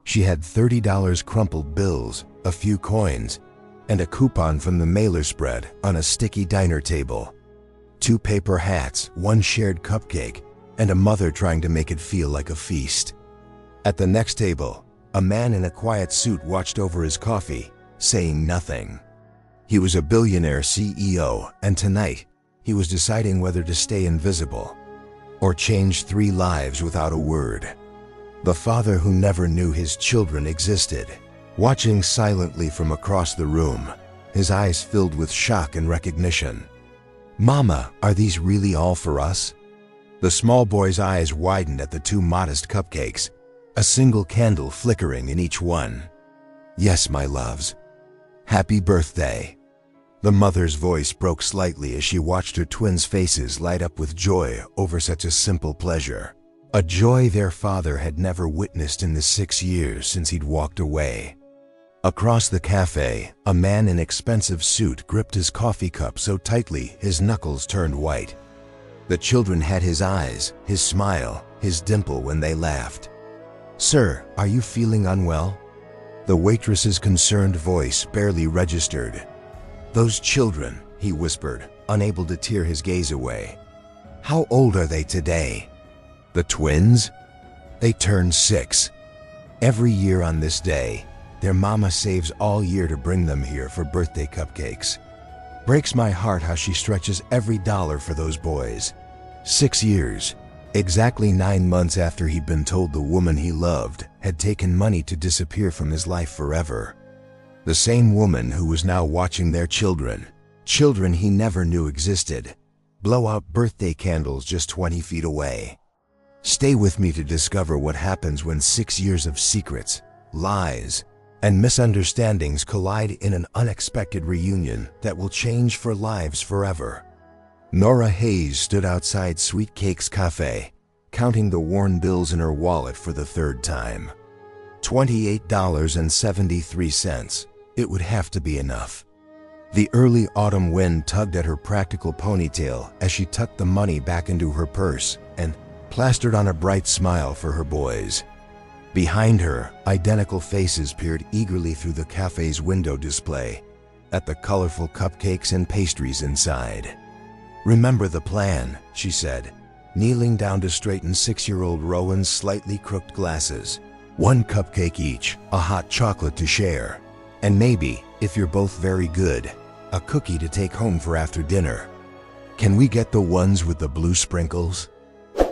She had $30 crumpled bills, a few coins, and a coupon from the mailer spread on a sticky diner table. 2 paper hats, 1 shared cupcake, and a mother trying to make it feel like a feast. At the next table, a man in a quiet suit watched over his coffee, saying nothing. He was a billionaire CEO, and tonight, he was deciding whether to stay invisible or change 3 lives without a word. The father who never knew his children existed, watching silently from across the room, his eyes filled with shock and recognition. "Mama, are these really all for us?" The small boy's eyes widened at the 2 modest cupcakes, a single candle flickering in each one. "Yes, my loves. Happy birthday." The mother's voice broke slightly as she watched her twins' faces light up with joy over such a simple pleasure. A joy their father had never witnessed in the 6 years since he'd walked away. Across the cafe, a man in expensive suit gripped his coffee cup so tightly his knuckles turned white. The children had his eyes, his smile, his dimple when they laughed. "Sir, are you feeling unwell?" The waitress's concerned voice barely registered. "Those children," he whispered, unable to tear his gaze away. "How old are they today?" "The twins? They turned 6. Every year on this day, their mama saves all year to bring them here for birthday cupcakes. Breaks my heart how she stretches every dollar for those boys. 6 years, exactly 9 months after he'd been told the woman he loved had taken money to disappear from his life forever. The same woman who was now watching their children he never knew existed, blow out birthday candles just 20 feet away. Stay with me to discover what happens when 6 years of secrets, lies, and misunderstandings collide in an unexpected reunion that will change for lives forever. Nora Hayes stood outside Sweet Cake's cafe, counting the worn bills in her wallet for the 3rd time. $28.73. It would have to be enough. The early autumn wind tugged at her practical ponytail as she tucked the money back into her purse and plastered on a bright smile for her boys. Behind her, identical faces peered eagerly through the cafe's window display at the colorful cupcakes and pastries inside. "Remember the plan," she said, kneeling down to straighten 6-year-old Rowan's slightly crooked glasses. "1 cupcake each, a hot chocolate to share, and maybe, if you're both very good, a cookie to take home for after dinner. Can we get the ones with the blue sprinkles?"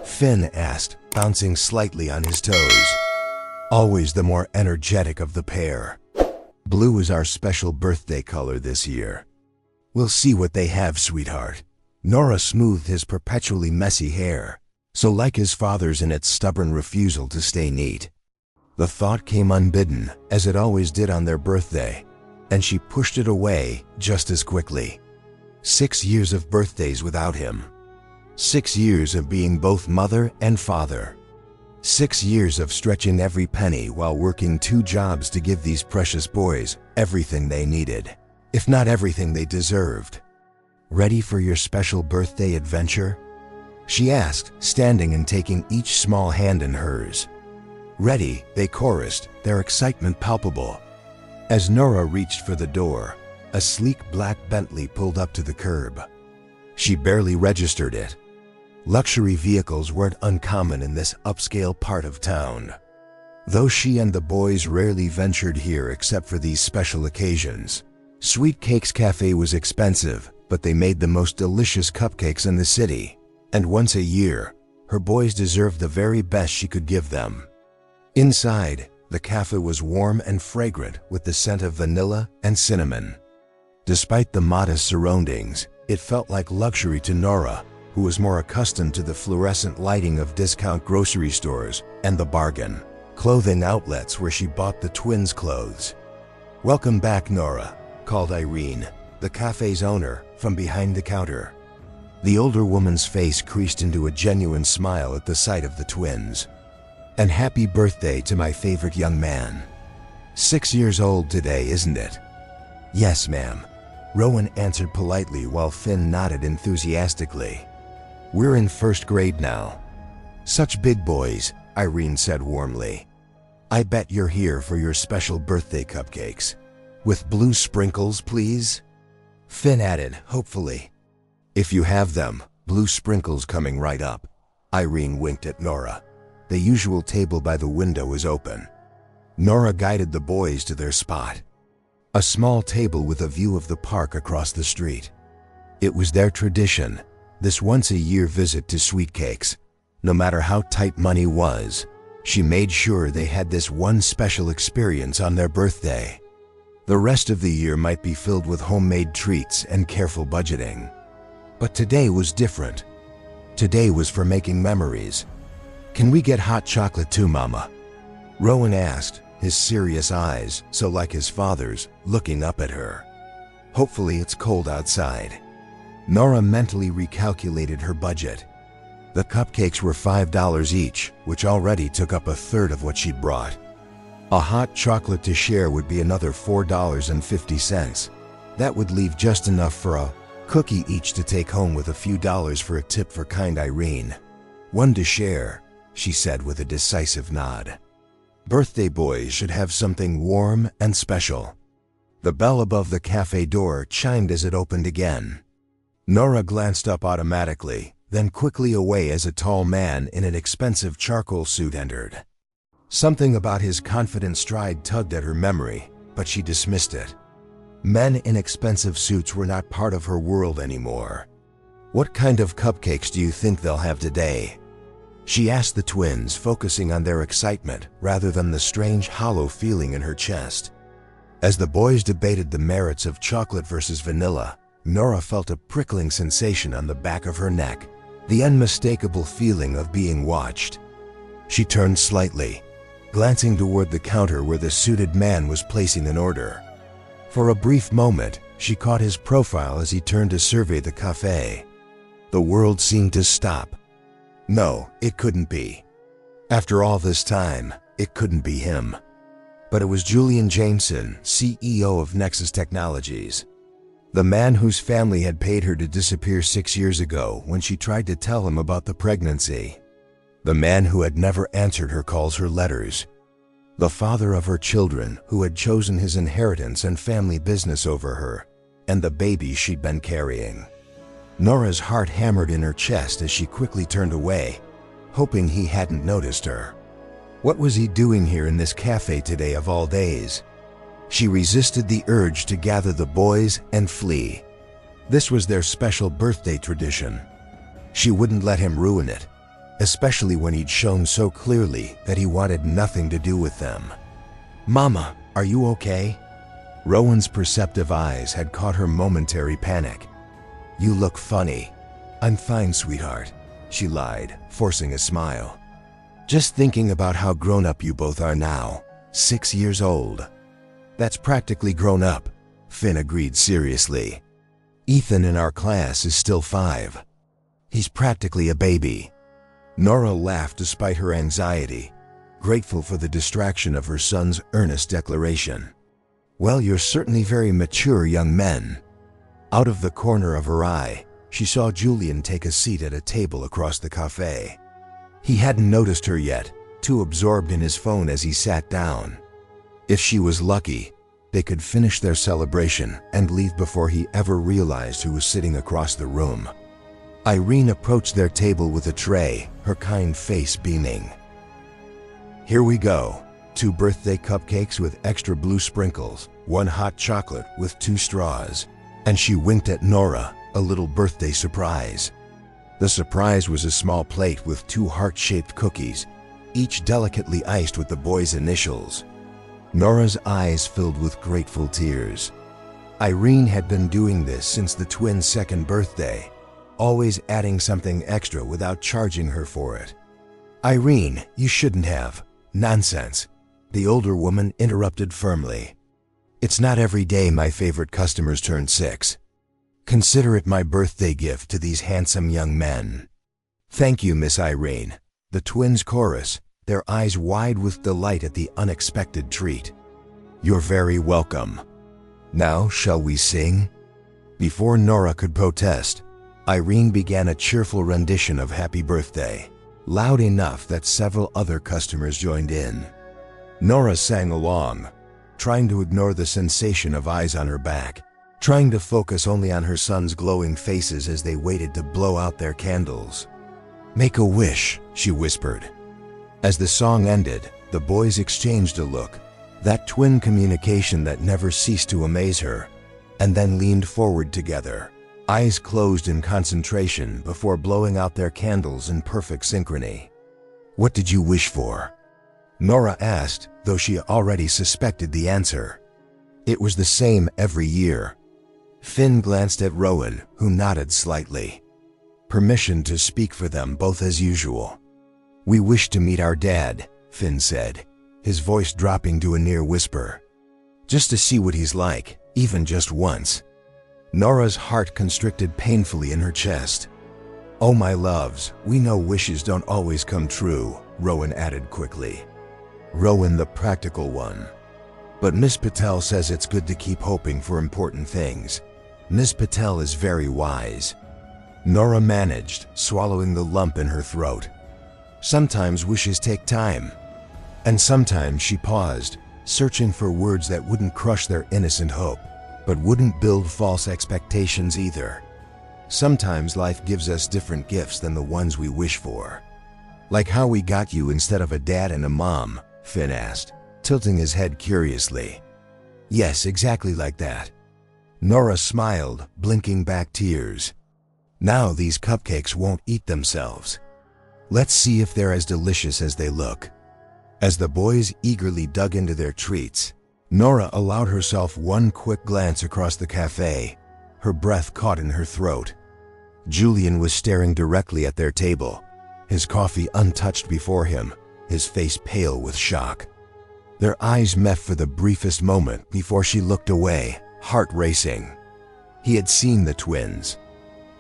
Finn asked, bouncing slightly on his toes. Always the more energetic of the pair. "Blue is our special birthday color this year." "We'll see what they have, sweetheart." Nora smoothed his perpetually messy hair, so like his father's in its stubborn refusal to stay neat. The thought came unbidden, as it always did on their birthday, and she pushed it away just as quickly. 6 years of birthdays without him. 6 years of being both mother and father. 6 years of stretching every penny while working 2 jobs to give these precious boys everything they needed, if not everything they deserved. "Ready for your special birthday adventure?" she asked, standing and taking each small hand in hers. "Ready," they chorused, their excitement palpable. As Nora reached for the door, a sleek black Bentley pulled up to the curb. She barely registered it. Luxury vehicles weren't uncommon in this upscale part of town. Though she and the boys rarely ventured here except for these special occasions. Sweet Cake's cafe was expensive, but they made the most delicious cupcakes in the city, and once a year, her boys deserved the very best she could give them. Inside, the cafe was warm and fragrant with the scent of vanilla and cinnamon. Despite the modest surroundings, it felt like luxury to Nora, who was more accustomed to the fluorescent lighting of discount grocery stores and the bargain clothing outlets where she bought the twins' clothes. "Welcome back, Nora," called Irene, the cafe's owner, from behind the counter. The older woman's face creased into a genuine smile at the sight of the twins. "And happy birthday to my favorite young man. 6 years old today, isn't it?" "Yes, ma'am," Rowan answered politely while Finn nodded enthusiastically. "We're in 1st grade now." "Such big boys," Irene said warmly. I bet you're here for your special birthday cupcakes. With blue sprinkles, please? Finn added, hopefully. If you have them, blue sprinkles coming right up. Irene winked at Nora. The usual table by the window is open. Nora guided the boys to their spot. A small table with a view of the park across the street. It was their tradition, this once-a-year visit to Sweet Cakes. No matter how tight money was, she made sure they had this one special experience on their birthday. The rest of the year might be filled with homemade treats and careful budgeting. But today was different. Today was for making memories. Can we get hot chocolate too, Mama? Rowan asked, his serious eyes, so like his father's, looking up at her. Hopefully it's cold outside. Nora mentally recalculated her budget. The cupcakes were $5 each, which already took up a third of what she'd brought. A hot chocolate to share would be another $4.50. That would leave just enough for a cookie each to take home with a few dollars for a tip for kind Irene. One to share, she said with a decisive nod. Birthday boys should have something warm and special. The bell above the cafe door chimed as it opened again. Nora glanced up automatically, then quickly away as a tall man in an expensive charcoal suit entered. Something about his confident stride tugged at her memory, but she dismissed it. Men in expensive suits were not part of her world anymore. What kind of cupcakes do you think they'll have today? She asked the twins, focusing on their excitement rather than the strange hollow feeling in her chest. As the boys debated the merits of chocolate versus vanilla, Nora felt a prickling sensation on the back of her neck, the unmistakable feeling of being watched. She turned slightly, glancing toward the counter where the suited man was placing an order. For a brief moment, she caught his profile as he turned to survey the cafe. The world seemed to stop. No, it couldn't be. After all this time, it couldn't be him. But it was Julian Jameson, CEO of Nexus Technologies. The man whose family had paid her to disappear 6 years ago when she tried to tell him about the pregnancy. The man who had never answered her calls or letters. The father of her children who had chosen his inheritance and family business over her, and the baby she'd been carrying. Nora's heart hammered in her chest as she quickly turned away, hoping he hadn't noticed her. What was he doing here in this cafe today of all days? She resisted the urge to gather the boys and flee. This was their special birthday tradition. She wouldn't let him ruin it, especially when he'd shown so clearly that he wanted nothing to do with them. Mama, are you okay? Rowan's perceptive eyes had caught her momentary panic. You look funny. I'm fine, sweetheart, she lied, forcing a smile. Just thinking about how grown up you both are now, 6 years old. That's practically grown up, Finn agreed seriously. Ethan in our class is still 5. He's practically a baby. Nora laughed despite her anxiety, grateful for the distraction of her son's earnest declaration. Well, you're certainly very mature young men. Out of the corner of her eye, she saw Julian take a seat at a table across the cafe. He hadn't noticed her yet, too absorbed in his phone as he sat down. If she was lucky, they could finish their celebration and leave before he ever realized who was sitting across the room. Irene approached their table with a tray, her kind face beaming. Here we go. 2 birthday cupcakes with extra blue sprinkles, 1 hot chocolate with 2 straws. And she winked at Nora, a little birthday surprise. The surprise was a small plate with 2 heart-shaped cookies, each delicately iced with the boys' initials. Nora's eyes filled with grateful tears. Irene had been doing this since the twins' 2nd birthday, always adding something extra without charging her for it. Irene, you shouldn't have. Nonsense, the older woman interrupted firmly. It's not every day my favorite customers turn 6. Consider it my birthday gift to these handsome young men. Thank you, Miss Irene, the twins chorused, their eyes wide with delight at the unexpected treat. You're very welcome. Now, shall we sing? Before Nora could protest, Irene began a cheerful rendition of Happy Birthday, loud enough that several other customers joined in. Nora sang along, trying to ignore the sensation of eyes on her back, trying to focus only on her son's glowing faces as they waited to blow out their candles. "Make a wish," she whispered. As the song ended, the boys exchanged a look, that twin communication that never ceased to amaze her, and then leaned forward together, eyes closed in concentration before blowing out their candles in perfect synchrony. "What did you wish for?" Nora asked, though she already suspected the answer. It was the same every year. Finn glanced at Rowan, who nodded slightly. Permission to speak for them both as usual. "We wish to meet our dad," Finn said, his voice dropping to a near whisper. "Just to see what he's like, even just once." Nora's heart constricted painfully in her chest. "Oh, my loves, we know wishes don't always come true," Rowan added quickly. Rowan, the practical one. "But Miss Patel says it's good to keep hoping for important things. Miss Patel is very wise." Nora managed, swallowing the lump in her throat. Sometimes wishes take time. And sometimes she paused, searching for words that wouldn't crush their innocent hope, but wouldn't build false expectations either. Sometimes life gives us different gifts than the ones we wish for. "Like how we got you instead of a dad and a mom?" Finn asked, tilting his head curiously. "Yes, exactly like that." Nora smiled, blinking back tears. "Now these cupcakes won't eat themselves. Let's see if they're as delicious as they look." As the boys eagerly dug into their treats, Nora allowed herself one quick glance across the cafe, her breath caught in her throat. Julian was staring directly at their table, his coffee untouched before him, his face pale with shock. Their eyes met for the briefest moment before she looked away, heart racing. He had seen the twins.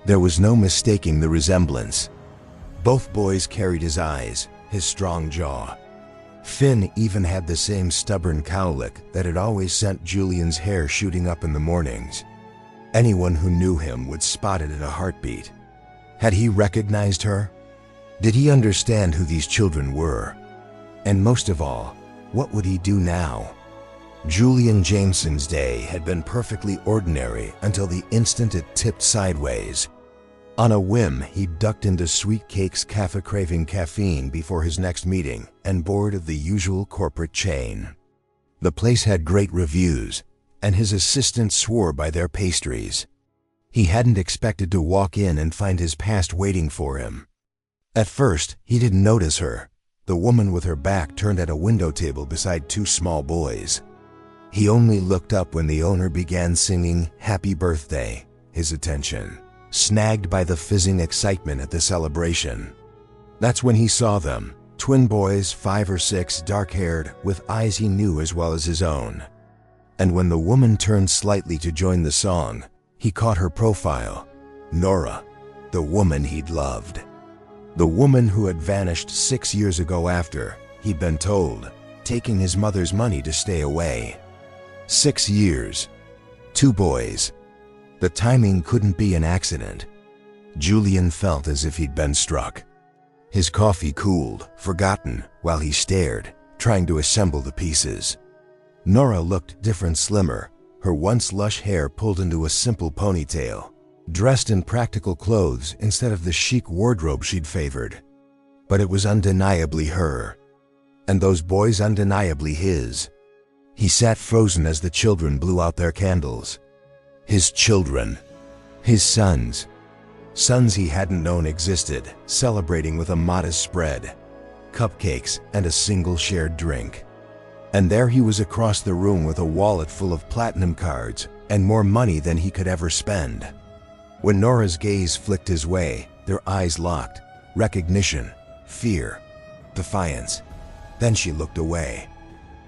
There was no mistaking the resemblance. Both boys carried his eyes, his strong jaw. Finn even had the same stubborn cowlick that had always sent Julian's hair shooting up in the mornings. Anyone who knew him would spot it in a heartbeat. Had he recognized her? Did he understand who these children were? And most of all, what would he do now? Julian Jameson's day had been perfectly ordinary until the instant it tipped sideways. On a whim, he ducked into Sweet Cake's cafe craving caffeine before his next meeting and bored of the usual corporate chain. The place had great reviews, and his assistant swore by their pastries. He hadn't expected to walk in and find his past waiting for him. At first, he didn't notice her, the woman with her back turned at a window table beside two small boys. He only looked up when the owner began singing "Happy Birthday," his attention snagged by the fizzing excitement at the celebration. That's when he saw them, twin boys, 5 or 6, dark-haired, with eyes he knew as well as his own. And when the woman turned slightly to join the song, he caught her profile. Nora, the woman he'd loved. The woman who had vanished 6 years ago after, he'd been told, taking his mother's money to stay away. 6 years. 2 boys. The timing couldn't be an accident. Julian felt as if he'd been struck. His coffee cooled, forgotten, while he stared, trying to assemble the pieces. Nora looked different, slimmer, her once lush hair pulled into a simple ponytail, dressed in practical clothes instead of the chic wardrobe she'd favored. But it was undeniably her. And those boys undeniably his. He sat frozen as the children blew out their candles. His children. His sons. Sons he hadn't known existed, celebrating with a modest spread, cupcakes, and a single shared drink. And there he was across the room with a wallet full of platinum cards and more money than he could ever spend. When Nora's gaze flicked his way, their eyes locked. Recognition, fear, defiance. Then she looked away.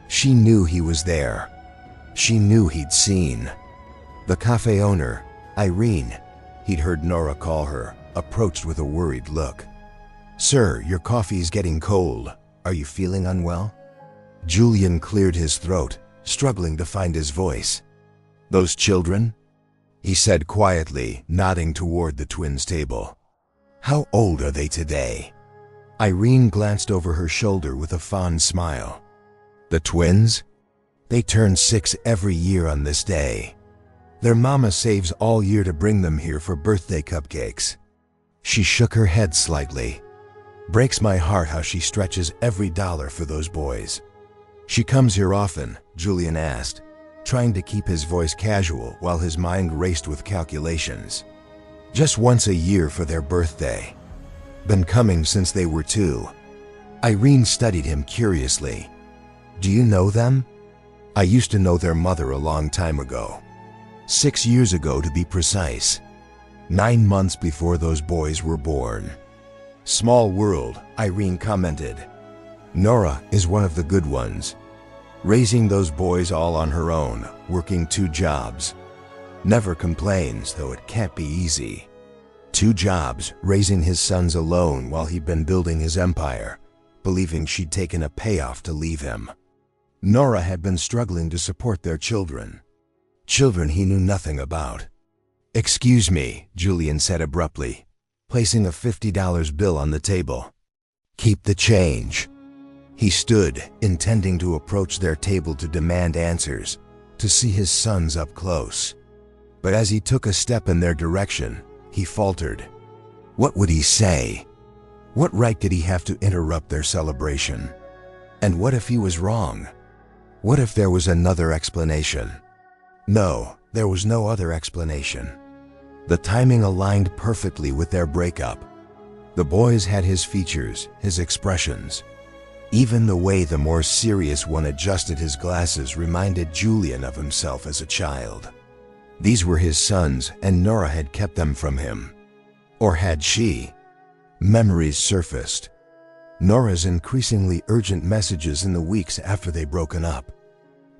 She knew he was there. She knew he'd seen. The cafe owner, Irene, he'd heard Nora call her, approached with a worried look. "Sir, your coffee's getting cold. Are you feeling unwell?" Julian cleared his throat, struggling to find his voice. "Those children?" he said quietly, nodding toward the twins' table. "How old are they today?" Irene glanced over her shoulder with a fond smile. The twins? They turn 6 every year on this day. Their mama saves all year to bring them here for birthday cupcakes. She shook her head slightly. Breaks my heart how she stretches every dollar for those boys. She comes here often, Julian asked, trying to keep his voice casual while his mind raced with calculations. Just once a year for their birthday. Been coming since they were 2. Irene studied him curiously. Do you know them? I used to know their mother a long time ago. 6 years ago to be precise. 9 months before those boys were born. Small world, Irene commented. Nora is one of the good ones. Raising those boys all on her own, working 2 jobs. Never complains, though it can't be easy. 2 jobs, raising his sons alone while he'd been building his empire, believing she'd taken a payoff to leave him. Nora had been struggling to support their children. Children he knew nothing about. Excuse me, Julian said abruptly, placing a $50 bill on the table. Keep the change. He stood, intending to approach their table to demand answers, to see his sons up close. But as he took a step in their direction, he faltered. What would he say? What right did he have to interrupt their celebration? And what if he was wrong? What if there was another explanation? No, there was no other explanation. The timing aligned perfectly with their breakup. The boys had his features, his expressions. Even the way the more serious one adjusted his glasses reminded Julian of himself as a child. These were his sons, and Nora had kept them from him. Or had she? Memories surfaced. Nora's increasingly urgent messages in the weeks after they'd broken up.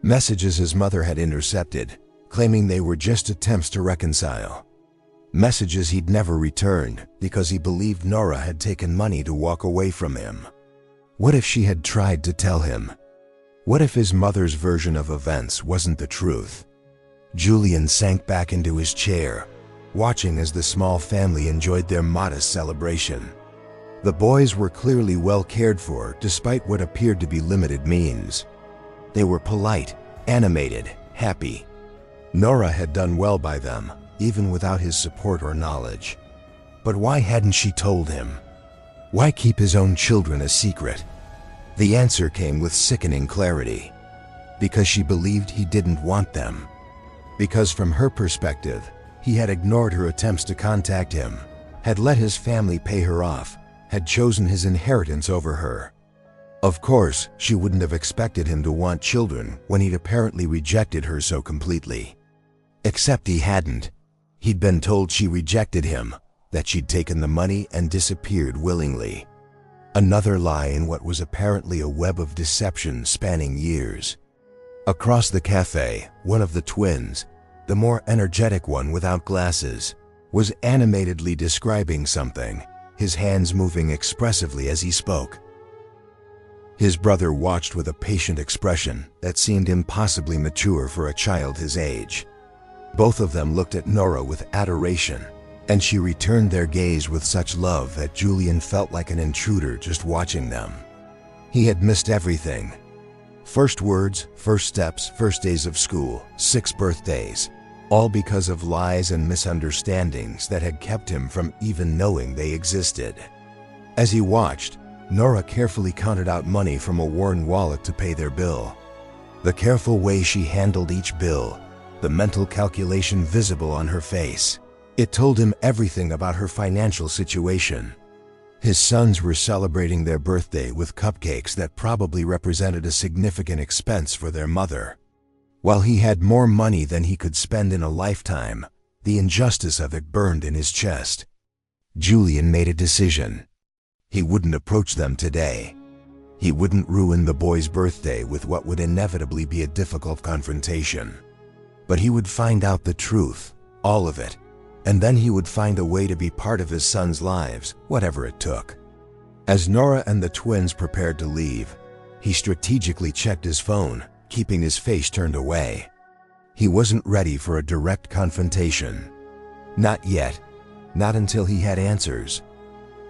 Messages his mother had intercepted, claiming they were just attempts to reconcile. Messages he'd never returned because he believed Nora had taken money to walk away from him. What if she had tried to tell him? What if his mother's version of events wasn't the truth? Julian sank back into his chair, watching as the small family enjoyed their modest celebration. The boys were clearly well cared for despite what appeared to be limited means. They were polite, animated, happy. Nora had done well by them, even without his support or knowledge. But why hadn't she told him? Why keep his own children a secret? The answer came with sickening clarity. Because she believed he didn't want them. Because from her perspective, he had ignored her attempts to contact him, had let his family pay her off, had chosen his inheritance over her. Of course, she wouldn't have expected him to want children when he'd apparently rejected her so completely. Except he hadn't. He'd been told she rejected him, that she'd taken the money and disappeared willingly. Another lie in what was apparently a web of deception spanning years. Across the cafe, one of the twins, the more energetic one without glasses, was animatedly describing something, his hands moving expressively as he spoke. His brother watched with a patient expression that seemed impossibly mature for a child his age. Both of them looked at Nora with adoration, and she returned their gaze with such love that Julian felt like an intruder just watching them. He had missed everything. First words, first steps, first days of school, 6 birthdays, all because of lies and misunderstandings that had kept him from even knowing they existed. As he watched, Nora carefully counted out money from a worn wallet to pay their bill. The careful way she handled each bill, the mental calculation visible on her face, it told him everything about her financial situation. His sons were celebrating their birthday with cupcakes that probably represented a significant expense for their mother. While he had more money than he could spend in a lifetime, the injustice of it burned in his chest. Julian made a decision. He wouldn't approach them today. He wouldn't ruin the boy's birthday with what would inevitably be a difficult confrontation. But he would find out the truth, all of it, and then he would find a way to be part of his sons' lives, whatever it took. As Nora and the twins prepared to leave, he strategically checked his phone, keeping his face turned away. He wasn't ready for a direct confrontation. Not yet, not until he had answers.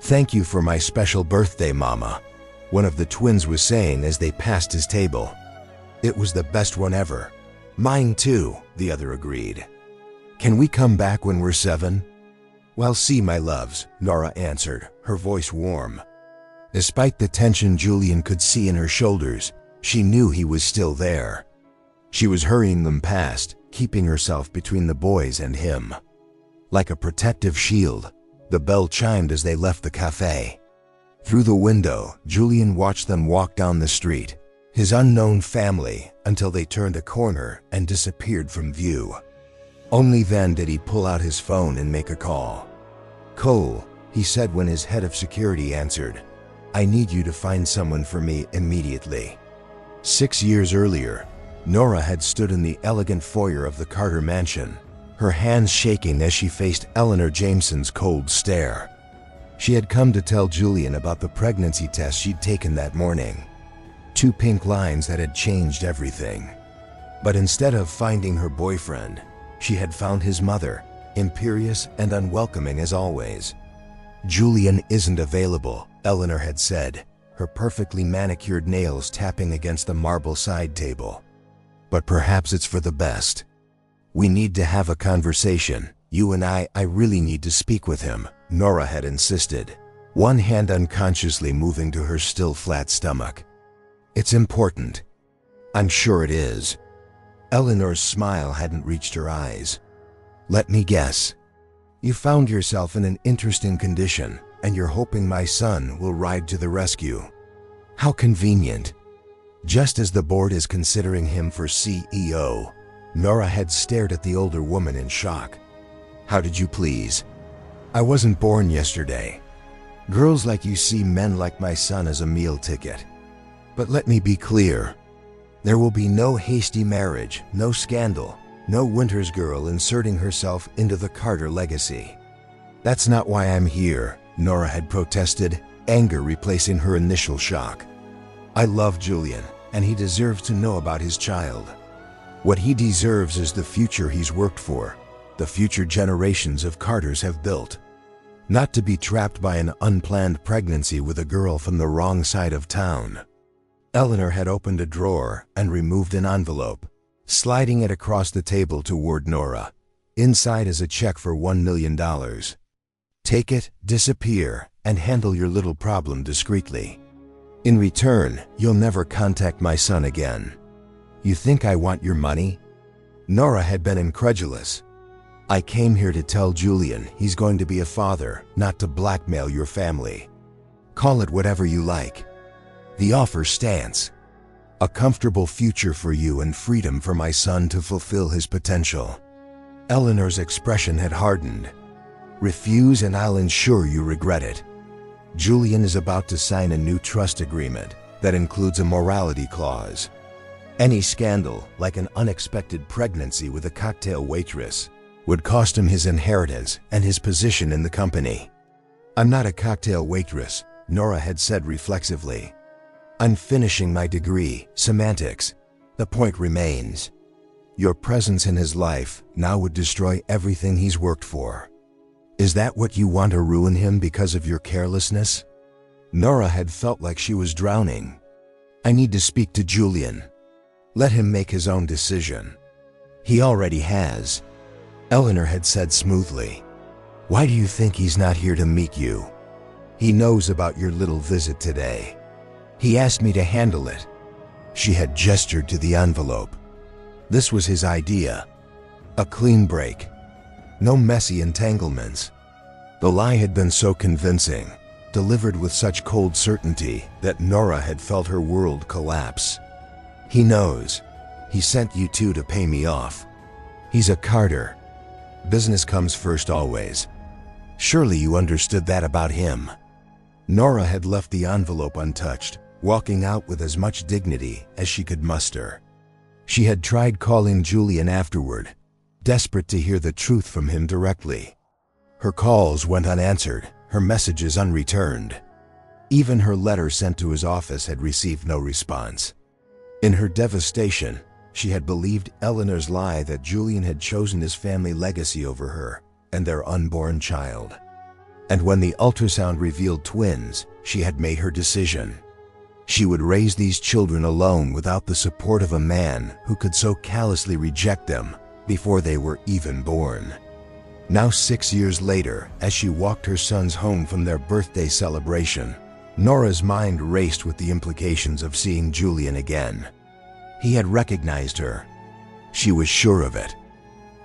"Thank you for my special birthday, Mama," one of the twins was saying as they passed his table. It was the best one ever. Mine too, the other agreed. Can we come back when we're 7? Well, see, my loves, Nora answered, her voice warm. Despite the tension Julian could see in her shoulders, she knew he was still there. She was hurrying them past, keeping herself between the boys and him. Like a protective shield, the bell chimed as they left the cafe. Through the window, Julian watched them walk down the street, his unknown family, until they turned a corner and disappeared from view. Only then did he pull out his phone and make a call. "Cole," he said when his head of security answered, "I need you to find someone for me immediately." 6 years earlier, Nora had stood in the elegant foyer of the Carter mansion, her hands shaking as she faced Eleanor Jameson's cold stare. She had come to tell Julian about the pregnancy test she'd taken that morning. 2 pink lines that had changed everything. But instead of finding her boyfriend, she had found his mother, imperious and unwelcoming as always. "Julian isn't available," Eleanor had said, her perfectly manicured nails tapping against the marble side table. "But perhaps it's for the best. We need to have a conversation. You and I really need to speak with him," Nora had insisted, one hand unconsciously moving to her still flat stomach. "It's important." "I'm sure it is." Eleanor's smile hadn't reached her eyes. "Let me guess. You found yourself in an interesting condition, and you're hoping my son will ride to the rescue. How convenient." Just as the board is considering him for CEO, Nora had stared at the older woman in shock. "How did you please? I wasn't born yesterday. Girls like you see men like my son as a meal ticket. But let me be clear. There will be no hasty marriage, no scandal, no Winters girl inserting herself into the Carter legacy. That's not why I'm here," Nora had protested, anger replacing her initial shock. "I love Julian, and he deserves to know about his child. What he deserves is the future he's worked for, the future generations of Carters have built. Not to be trapped by an unplanned pregnancy with a girl from the wrong side of town." Eleanor had opened a drawer and removed an envelope, sliding it across the table toward Nora. Inside is a check for $1 million. "Take it, disappear, and handle your little problem discreetly. In return, you'll never contact my son again." "You think I want your money?" Nora had been incredulous. "I came here to tell Julian he's going to be a father, not to blackmail your family. Call it whatever you like. The offer stands. A comfortable future for you and freedom for my son to fulfill his potential." Eleanor's expression had hardened. "Refuse and I'll ensure you regret it. Julian is about to sign a new trust agreement that includes a morality clause. Any scandal, like an unexpected pregnancy with a cocktail waitress, would cost him his inheritance and his position in the company." "I'm not a cocktail waitress," Nora had said reflexively. "I'm finishing my degree, semantics. The point remains. Your presence in his life now would destroy everything he's worked for. Is that what you want, to ruin him because of your carelessness?" Nora had felt like she was drowning. "I need to speak to Julian. Let him make his own decision." "He already has," Eleanor had said smoothly. "Why do you think he's not here to meet you? He knows about your little visit today. He asked me to handle it." She had gestured to the envelope. This was his idea. A clean break. No messy entanglements. The lie had been so convincing, delivered with such cold certainty, that Nora had felt her world collapse. "He knows. He sent you two to pay me off. He's a Carter. Business comes first always. Surely you understood that about him." Nora had left the envelope untouched, walking out with as much dignity as she could muster. She had tried calling Julian afterward, desperate to hear the truth from him directly. Her calls went unanswered, her messages unreturned. Even her letter sent to his office had received no response. In her devastation, she had believed Eleanor's lie that Julian had chosen his family legacy over her and their unborn child. And when the ultrasound revealed twins, she had made her decision. She would raise these children alone without the support of a man who could so callously reject them before they were even born. Now 6 years later, as she walked her sons home from their birthday celebration, Nora's mind raced with the implications of seeing Julian again. He had recognized her. She was sure of it.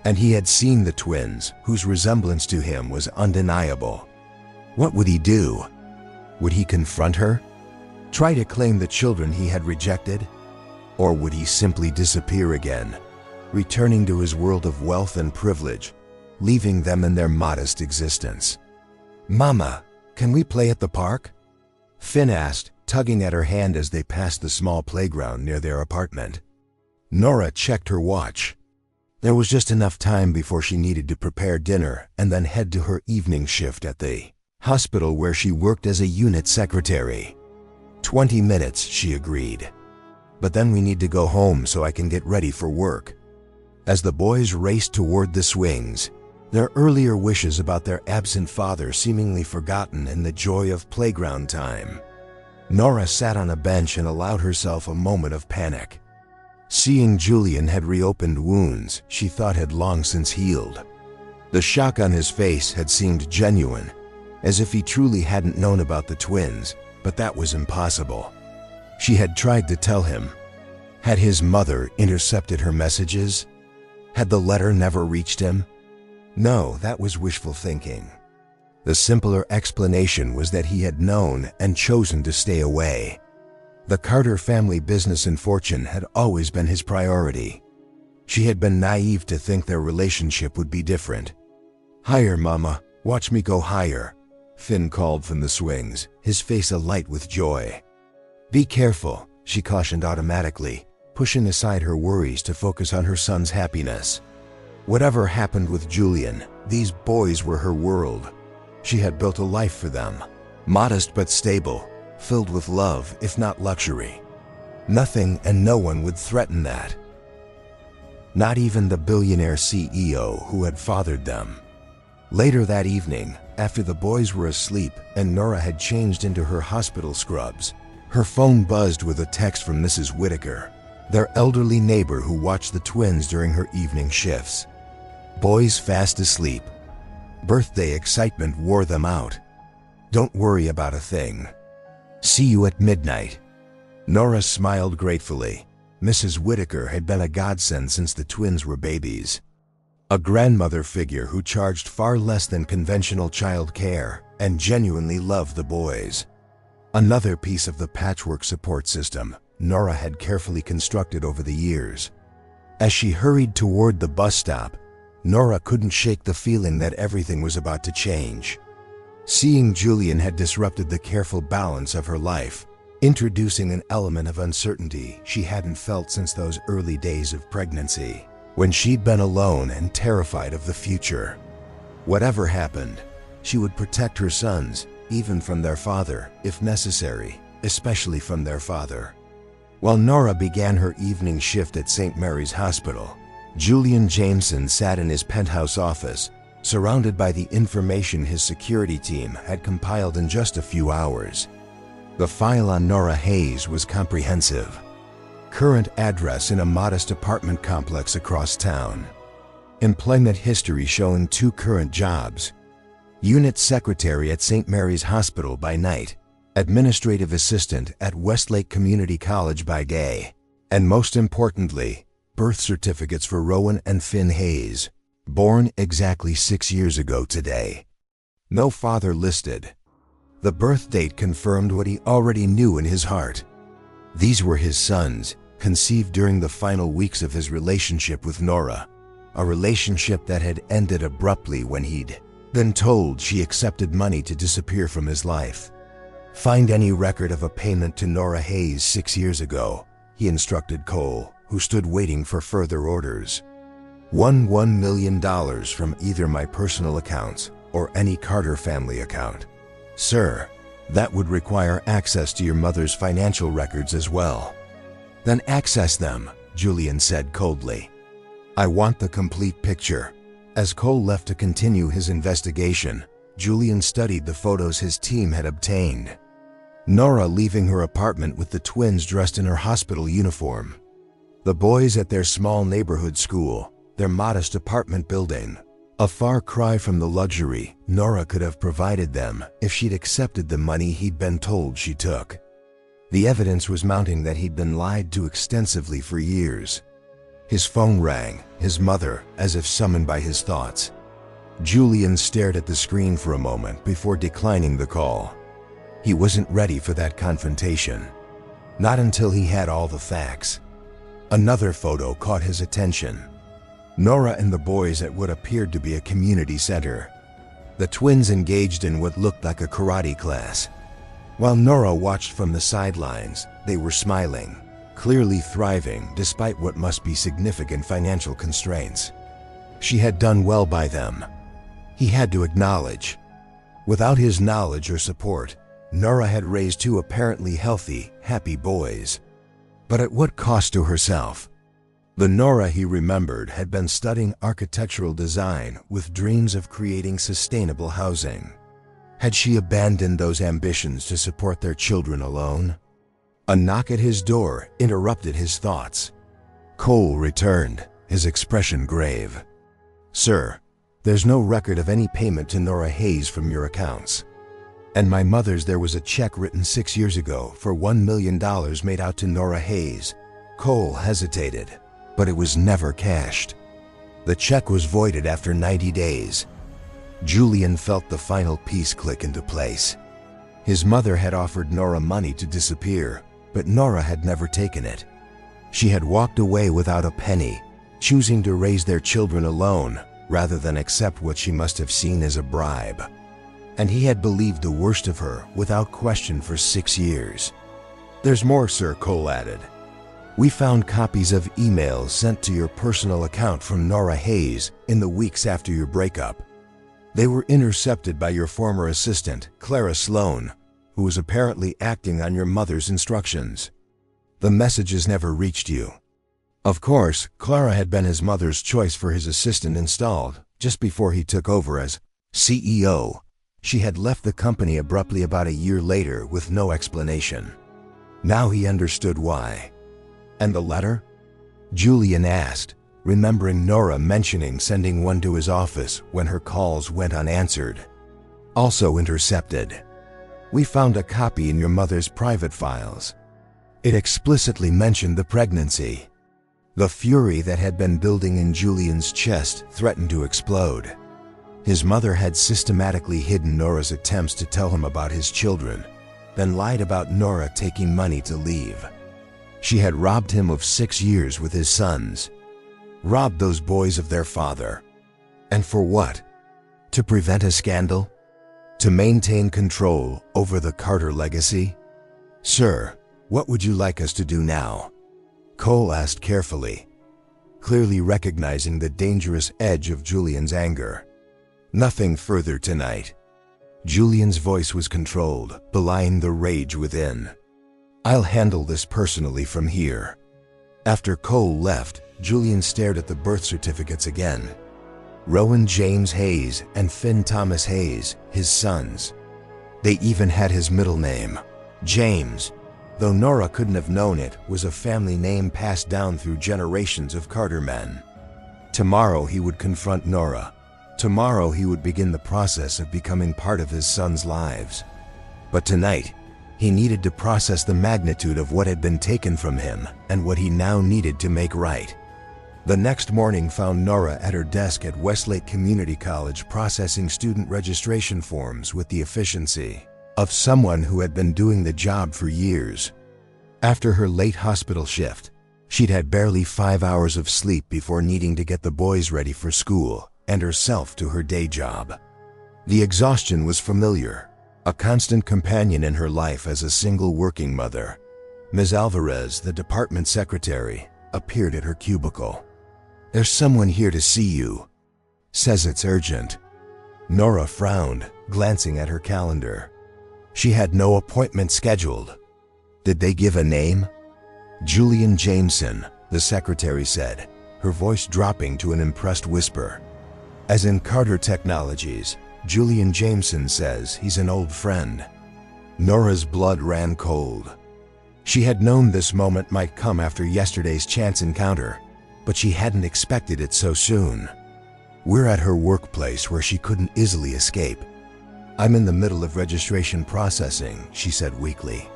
And he had seen the twins, whose resemblance to him was undeniable. What would he do? Would he confront her? Try to claim the children he had rejected? Or would he simply disappear again, returning to his world of wealth and privilege, leaving them in their modest existence? "Mama, can we play at the park?" Finn asked, tugging at her hand as they passed the small playground near their apartment. Nora checked her watch. There was just enough time before she needed to prepare dinner and then head to her evening shift at the hospital where she worked as a unit secretary. 20 minutes, she agreed. But then we need to go home so I can get ready for work. As the boys raced toward the swings, their earlier wishes about their absent father seemingly forgotten in the joy of playground time, Nora sat on a bench and allowed herself a moment of panic. Seeing Julian had reopened wounds she thought had long since healed. The shock on his face had seemed genuine, as if he truly hadn't known about the twins, but that was impossible. She had tried to tell him. Had his mother intercepted her messages? Had the letter never reached him? No, that was wishful thinking. The simpler explanation was that he had known and chosen to stay away. The Carter family business and fortune had always been his priority. She had been naive to think their relationship would be different. "Higher, Mama, watch me go higher," Finn called from the swings, his face alight with joy. "Be careful," she cautioned automatically, pushing aside her worries to focus on her son's happiness. Whatever happened with Julian, these boys were her world. She had built a life for them, modest but stable, filled with love, if not luxury. Nothing and no one would threaten that. Not even the billionaire CEO who had fathered them. Later that evening, after the boys were asleep and Nora had changed into her hospital scrubs, her phone buzzed with a text from Mrs. Whitaker, their elderly neighbor who watched the twins during her evening shifts. Boys fast asleep. Birthday excitement wore them out. Don't worry about a thing. See you at midnight. Nora smiled gratefully. Mrs. Whitaker had been a godsend since the twins were babies. A grandmother figure who charged far less than conventional child care and genuinely loved the boys. Another piece of the patchwork support system Nora had carefully constructed over the years. As she hurried toward the bus stop, Nora couldn't shake the feeling that everything was about to change. Seeing Julian had disrupted the careful balance of her life, introducing an element of uncertainty she hadn't felt since those early days of pregnancy, when she'd been alone and terrified of the future. Whatever happened, she would protect her sons, even from their father, if necessary, especially from their father. While Nora began her evening shift at St. Mary's Hospital, Julian Jameson sat in his penthouse office, surrounded by the information his security team had compiled in just a few hours. The file on Nora Hayes was comprehensive. Current address in a modest apartment complex across town. Employment history showing 2 current jobs. Unit secretary at St. Mary's Hospital by night, administrative assistant at Westlake Community College by day, and most importantly, birth certificates for Rowan and Finn Hayes, born exactly 6 years ago today. No father listed. The birth date confirmed what he already knew in his heart. These were his sons, conceived during the final weeks of his relationship with Nora, a relationship that had ended abruptly when he'd been told she accepted money to disappear from his life. Find any record of a payment to Nora Hayes 6 years ago, he instructed Cole, who stood waiting for further orders. $1 million from either my personal accounts or any Carter family account. Sir, that would require access to your mother's financial records as well. Then access them, Julian said coldly. I want the complete picture. As Cole left to continue his investigation, Julian studied the photos his team had obtained. Nora leaving her apartment with the twins dressed in her hospital uniform. The boys at their small neighborhood school, their modest apartment building. A far cry from the luxury Nora could have provided them if she'd accepted the money he'd been told she took. The evidence was mounting that he'd been lied to extensively for years. His phone rang, his mother, as if summoned by his thoughts. Julian stared at the screen for a moment before declining the call. He wasn't ready for that confrontation. Not until he had all the facts. Another photo caught his attention. Nora and the boys at what appeared to be a community center. The twins engaged in what looked like a karate class. While Nora watched from the sidelines, they were smiling, clearly thriving despite what must be significant financial constraints. She had done well by them. He had to acknowledge. Without his knowledge or support, Nora had raised two apparently healthy, happy boys. But at what cost to herself? The Nora he remembered had been studying architectural design with dreams of creating sustainable housing. Had she abandoned those ambitions to support their children alone? A knock at his door interrupted his thoughts. Cole returned, his expression grave. "Sir, there's no record of any payment to Nora Hayes from your accounts. And my mother's there was a check written 6 years ago for $1 million made out to Nora Hayes." Cole hesitated, but it was never cashed. The check was voided after 90 days. Julian felt the final piece click into place. His mother had offered Nora money to disappear, but Nora had never taken it. She had walked away without a penny, choosing to raise their children alone rather than accept what she must have seen as a bribe. And he had believed the worst of her without question for 6 years. "There's more, sir," Cole added. "We found copies of emails sent to your personal account from Nora Hayes in the weeks after your breakup. They were intercepted by your former assistant, Clara Sloan, who was apparently acting on your mother's instructions. The messages never reached you." Of course, Clara had been his mother's choice for his assistant installed just before he took over as CEO. She had left the company abruptly about a year later with no explanation. Now he understood why. "And the letter?" Julian asked, remembering Nora mentioning sending one to his office when her calls went unanswered. "Also intercepted. We found a copy in your mother's private files. It explicitly mentioned the pregnancy." The fury that had been building in Julian's chest threatened to explode. His mother had systematically hidden Nora's attempts to tell him about his children, then lied about Nora taking money to leave. She had robbed him of 6 years with his sons. Robbed those boys of their father. And for what? To prevent a scandal? To maintain control over the Carter legacy? "Sir, what would you like us to do now?" Cole asked carefully, clearly recognizing the dangerous edge of Julian's anger. "Nothing further tonight." Julian's voice was controlled, belying the rage within. "I'll handle this personally from here." After Cole left, Julian stared at the birth certificates again. Rowan James Hayes and Finn Thomas Hayes, his sons. They even had his middle name, James. Though Nora couldn't have known it, was a family name passed down through generations of Carter men. Tomorrow he would confront Nora. Tomorrow he would begin the process of becoming part of his sons' lives. But tonight, he needed to process the magnitude of what had been taken from him and what he now needed to make right. The next morning found Nora at her desk at Westlake Community College processing student registration forms with the efficiency of someone who had been doing the job for years. After her late hospital shift, she'd had barely 5 hours of sleep before needing to get the boys ready for school and herself to her day job. The exhaustion was familiar, a constant companion in her life as a single working mother. Ms. Alvarez, the department secretary, appeared at her cubicle. "There's someone here to see you. Says it's urgent." Nora frowned, glancing at her calendar. She had no appointment scheduled. Did they give a name? "Julian Jameson," the secretary said, her voice dropping to an impressed whisper. "As in Carter Technologies, Julian Jameson says he's an old friend." Nora's blood ran cold. She had known this moment might come after yesterday's chance encounter, but she hadn't expected it so soon. We're at her workplace where she couldn't easily escape. I'm in the middle of registration processing, she said weakly.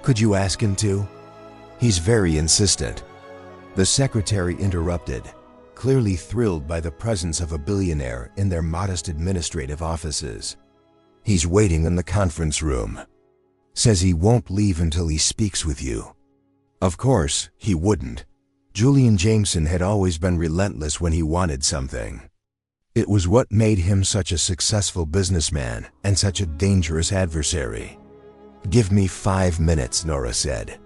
Could you ask him to? He's very insistent. The secretary interrupted, clearly thrilled by the presence of a billionaire in their modest administrative offices. He's waiting in the conference room. Says he won't leave until he speaks with you. Of course, he wouldn't. Julian Jameson had always been relentless when he wanted something. It was what made him such a successful businessman and such a dangerous adversary. Give me 5 minutes, Nora said,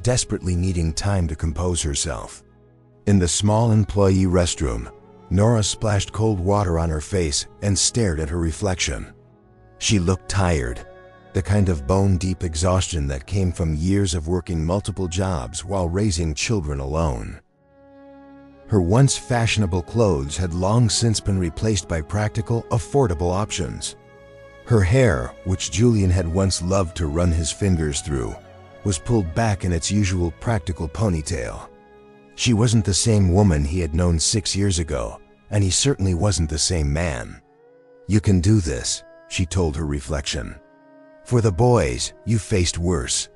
desperately needing time to compose herself. In the small employee restroom, Nora splashed cold water on her face and stared at her reflection. She looked tired, the kind of bone-deep exhaustion that came from years of working multiple jobs while raising children alone. Her once fashionable clothes had long since been replaced by practical, affordable options. Her hair, which Julian had once loved to run his fingers through, was pulled back in its usual practical ponytail. She wasn't the same woman he had known 6 years ago, and he certainly wasn't the same man. You can do this, she told her reflection. For the boys, you faced worse.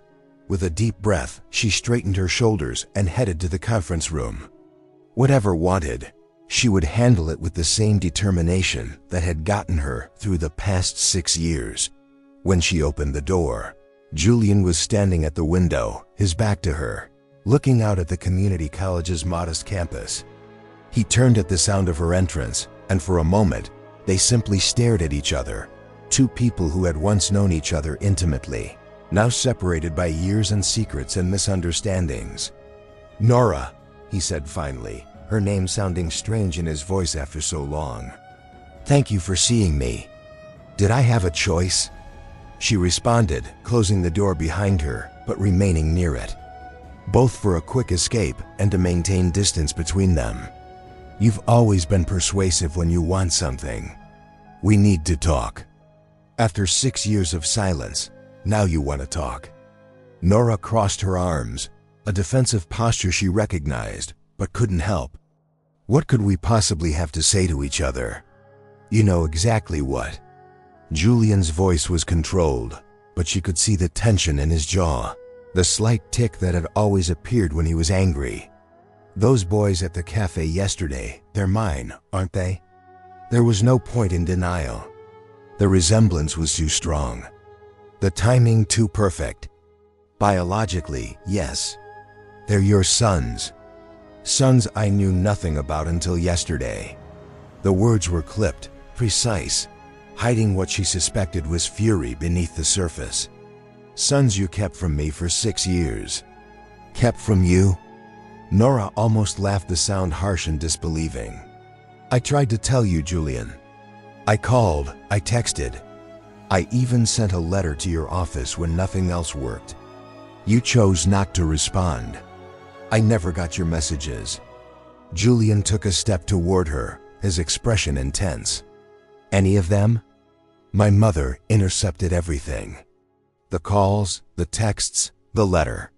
With a deep breath, she straightened her shoulders and headed to the conference room. Whatever wanted, she would handle it with the same determination that had gotten her through the past 6 years. When she opened the door, Julian was standing at the window, his back to her, looking out at the community college's modest campus. He turned at the sound of her entrance, and for a moment, they simply stared at each other. Two people who had once known each other intimately, now separated by years and secrets and misunderstandings. Nora, he said finally, her name sounding strange in his voice after so long. Thank you for seeing me. Did I have a choice? She responded, closing the door behind her, but remaining near it. Both for a quick escape and to maintain distance between them. You've always been persuasive when you want something. We need to talk. After 6 years of silence, now you want to talk. Nora crossed her arms, a defensive posture she recognized, but couldn't help. What could we possibly have to say to each other? You know exactly what. Julian's voice was controlled, but she could see the tension in his jaw, the slight tick that had always appeared when he was angry. Those boys at the cafe yesterday, they're mine, aren't they? There was no point in denial. The resemblance was too strong. The timing too perfect. Biologically, yes. They're your sons. Sons I knew nothing about until yesterday. The words were clipped, precise, hiding what she suspected was fury beneath the surface. Sons you kept from me for 6 years. Kept from you? Nora almost laughed, the sound harsh and disbelieving. I tried to tell you, Julian. I called, I texted. I even sent a letter to your office when nothing else worked. You chose not to respond. I never got your messages. Julian took a step toward her, his expression intense. Any of them? My mother intercepted everything. The calls, the texts, the letter.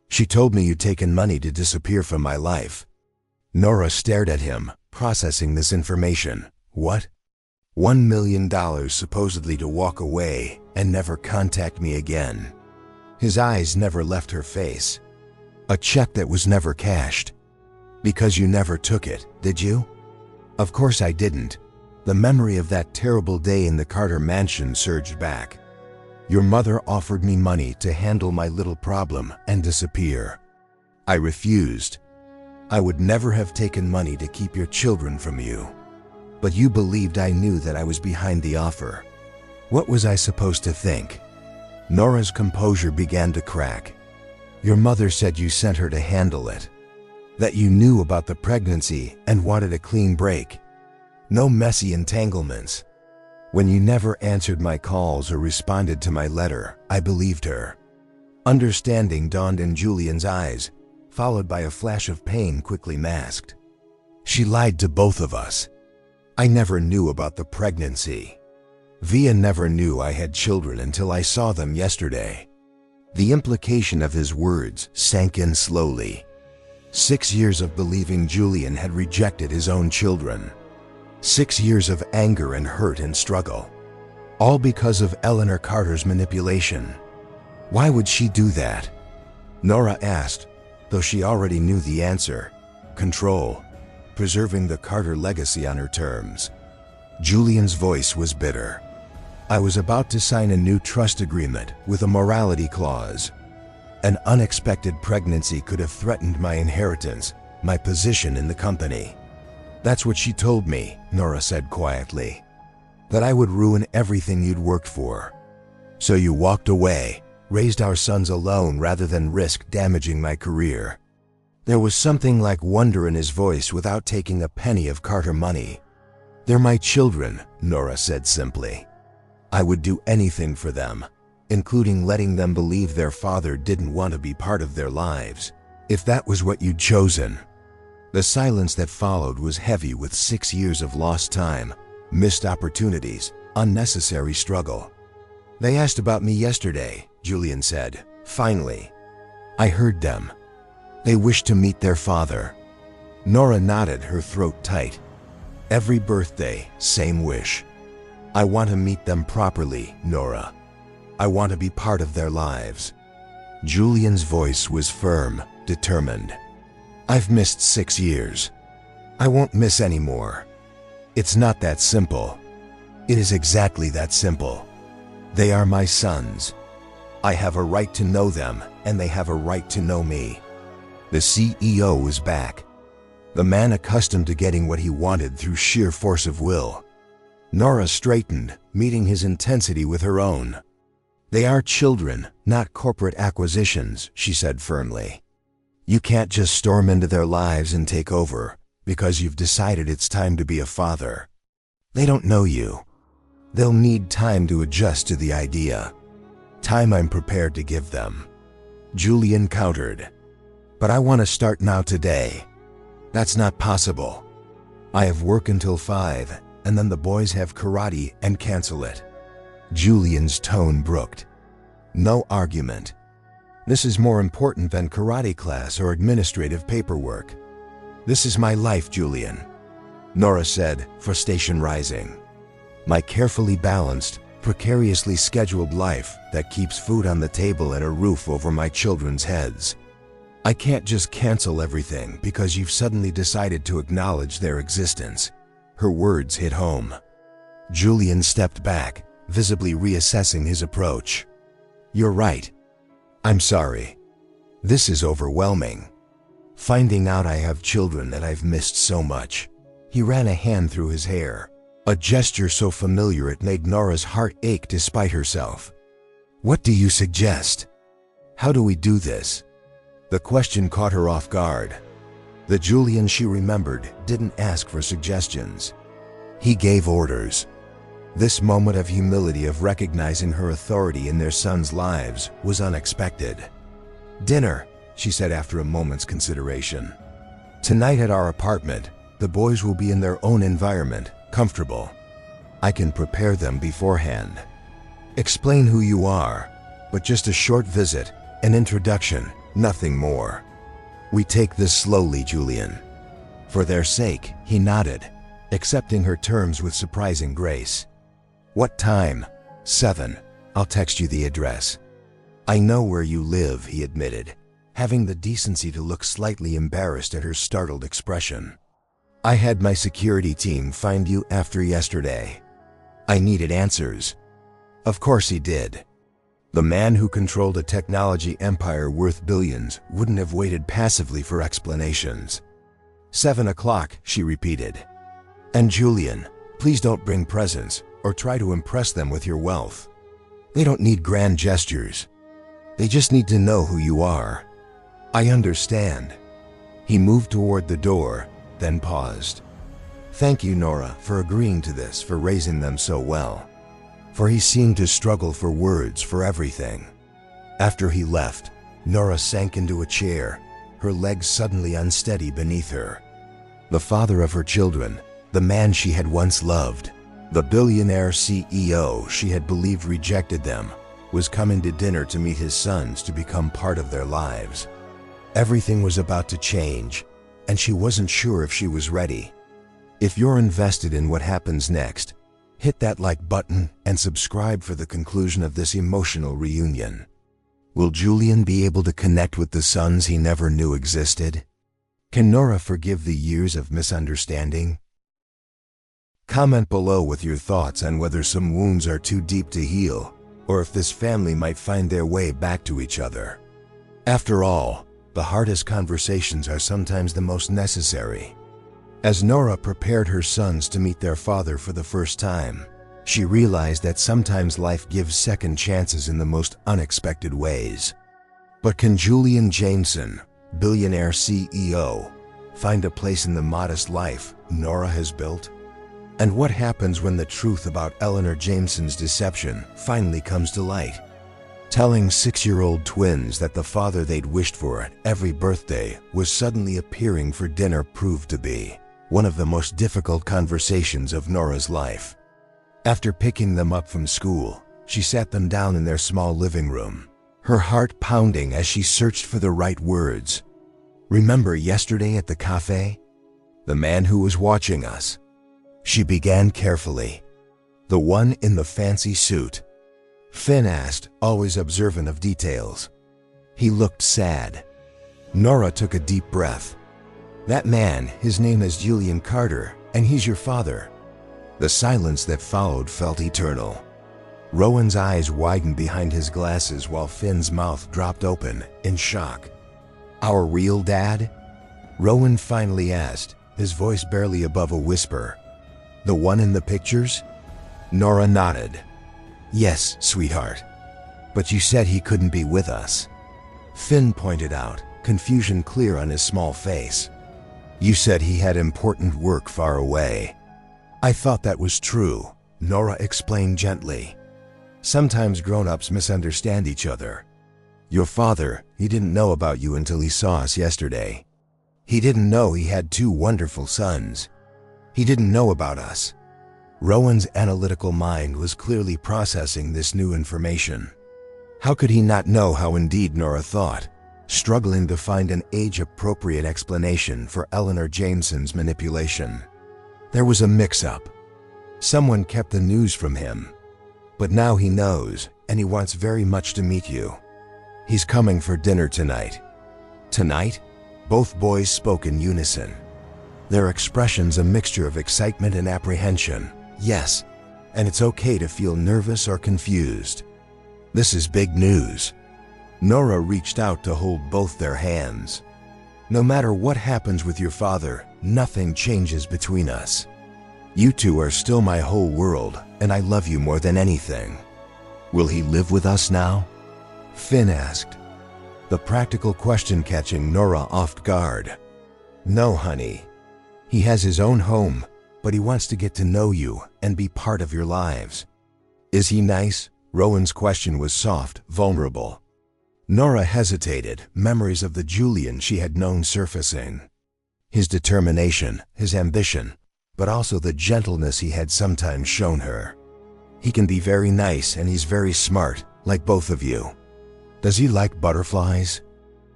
She told me you'd taken money to disappear from my life. Nora stared at him, processing this information. What? $1 million supposedly to walk away and never contact me again. His eyes never left her face. A check that was never cashed. Because you never took it, did you? Of course I didn't. The memory of that terrible day in the Carter mansion surged back. Your mother offered me money to handle my little problem and disappear. I refused. I would never have taken money to keep your children from you. But you believed I knew that I was behind the offer. What was I supposed to think? Nora's composure began to crack. Your mother said you sent her to handle it. That you knew about the pregnancy and wanted a clean break. No messy entanglements. When you never answered my calls or responded to my letter, I believed her. Understanding dawned in Julian's eyes, followed by a flash of pain quickly masked. She lied to both of us. I never knew about the pregnancy. Via never knew I had children until I saw them yesterday. The implication of his words sank in slowly. 6 years of believing Julian had rejected his own children. 6 years of anger and hurt and struggle. All because of Eleanor Carter's manipulation. Why would she do that? Nora asked, though she already knew the answer. Control. Preserving the Carter legacy on her terms. Julian's voice was bitter. I was about to sign a new trust agreement with a morality clause. An unexpected pregnancy could have threatened my inheritance, my position in the company. That's what she told me, Nora said quietly. That I would ruin everything you'd worked for. So you walked away, raised our sons alone rather than risk damaging my career. There was something like wonder in his voice without taking a penny of Carter money. They're my children, Nora said simply. I would do anything for them, including letting them believe their father didn't want to be part of their lives, if that was what you'd chosen. The silence that followed was heavy with 6 years of lost time, missed opportunities, unnecessary struggle. They asked about me yesterday, Julian said, finally. I heard them. They wished to meet their father. Nora nodded, her throat tight. Every birthday, same wish. I want to meet them properly, Nora. I want to be part of their lives. Julian's voice was firm, determined. I've missed 6 years. I won't miss any more. It's not that simple. It is exactly that simple. They are my sons. I have a right to know them, and they have a right to know me. The CEO was back. The man accustomed to getting what he wanted through sheer force of will. Nora straightened, meeting his intensity with her own. They are children, not corporate acquisitions, she said firmly. You can't just storm into their lives and take over, because you've decided it's time to be a father. They don't know you. They'll need time to adjust to the idea. Time I'm prepared to give them. Julian countered. But I want to start now today. That's not possible. I have work until 5, and then the boys have karate and cancel it. Julian's tone brooked. No argument. This is more important than karate class or administrative paperwork. This is my life, Julian, Nora said, frustration rising. My carefully balanced, precariously scheduled life that keeps food on the table and a roof over my children's heads. I can't just cancel everything because you've suddenly decided to acknowledge their existence. Her words hit home. Julian stepped back, visibly reassessing his approach. You're right. I'm sorry. This is overwhelming. Finding out I have children that I've missed so much. He ran a hand through his hair, a gesture so familiar it made Nora's heart ache despite herself. What do you suggest? How do we do this? The question caught her off guard. The Julian she remembered didn't ask for suggestions. He gave orders. This moment of humility of recognizing her authority in their sons' lives was unexpected. Dinner, she said after a moment's consideration. Tonight at our apartment, the boys will be in their own environment, comfortable. I can prepare them beforehand. Explain who you are, but just a short visit, an introduction, nothing more. We take this slowly, Julian. For their sake, he nodded, accepting her terms with surprising grace. What time? 7. I'll text you the address. I know where you live, he admitted, having the decency to look slightly embarrassed at her startled expression. I had my security team find you after yesterday. I needed answers. Of course he did. The man who controlled a technology empire worth billions wouldn't have waited passively for explanations. 7 o'clock, she repeated. And Julian, please don't bring presents or try to impress them with your wealth. They don't need grand gestures. They just need to know who you are. I understand. He moved toward the door, then paused. Thank you, Nora, for agreeing to this, for raising them so well. For he seemed to struggle for words for everything. After he left, Nora sank into a chair, her legs suddenly unsteady beneath her. The father of her children, the man she had once loved, The billionaire CEO she had believed rejected them was coming to dinner to meet his sons to become part of their lives. Everything was about to change, and she wasn't sure if she was ready. If you're invested in what happens next, hit that like button and subscribe for the conclusion of this emotional reunion. Will Julian be able to connect with the sons he never knew existed? Can Nora forgive the years of misunderstanding? Comment below with your thoughts on whether some wounds are too deep to heal, or if this family might find their way back to each other. After all, the hardest conversations are sometimes the most necessary. As Nora prepared her sons to meet their father for the first time, she realized that sometimes life gives second chances in the most unexpected ways. But can Julian Jameson, billionaire CEO, find a place in the modest life Nora has built? And what happens when the truth about Eleanor Jameson's deception finally comes to light? Telling 6-year-old twins that the father they'd wished for at every birthday was suddenly appearing for dinner proved to be one of the most difficult conversations of Nora's life. After picking them up from school, she sat them down in their small living room, her heart pounding as she searched for the right words. Remember yesterday at the cafe? The man who was watching us. She began carefully. The one in the fancy suit. Finn asked, always observant of details. He looked sad. Nora took a deep breath. That man, his name is Julian Carter, and he's your father. The silence that followed felt eternal. Rowan's eyes widened behind his glasses while Finn's mouth dropped open in shock. Our real dad? Rowan finally asked, his voice barely above a whisper. The one in the pictures? Nora nodded. Yes, sweetheart. But you said he couldn't be with us. Finn pointed out, confusion clear on his small face. You said he had important work far away. I thought that was true, Nora explained gently. Sometimes grown-ups misunderstand each other. Your father, he didn't know about you until he saw us yesterday. He didn't know he had 2 wonderful sons. He didn't know about us. Rowan's analytical mind was clearly processing this new information. How could he not know how indeed Nora thought, struggling to find an age-appropriate explanation for Eleanor Jameson's manipulation? There was a mix-up. Someone kept the news from him. But now he knows, and he wants very much to meet you. He's coming for dinner tonight. Tonight? Both boys spoke in unison. Their expressions a mixture of excitement and apprehension. Yes, and it's okay to feel nervous or confused. This is big news. Nora reached out to hold both their hands. No matter what happens with your father, nothing changes between us. You two are still my whole world, and I love you more than anything. Will he live with us now? Finn asked, the practical question catching Nora off guard. No, honey. He has his own home, but he wants to get to know you and be part of your lives. Is he nice? Rowan's question was soft, vulnerable. Nora hesitated, memories of the Julian she had known surfacing. His determination, his ambition, but also the gentleness he had sometimes shown her. He can be very nice and he's very smart, like both of you. Does he like butterflies?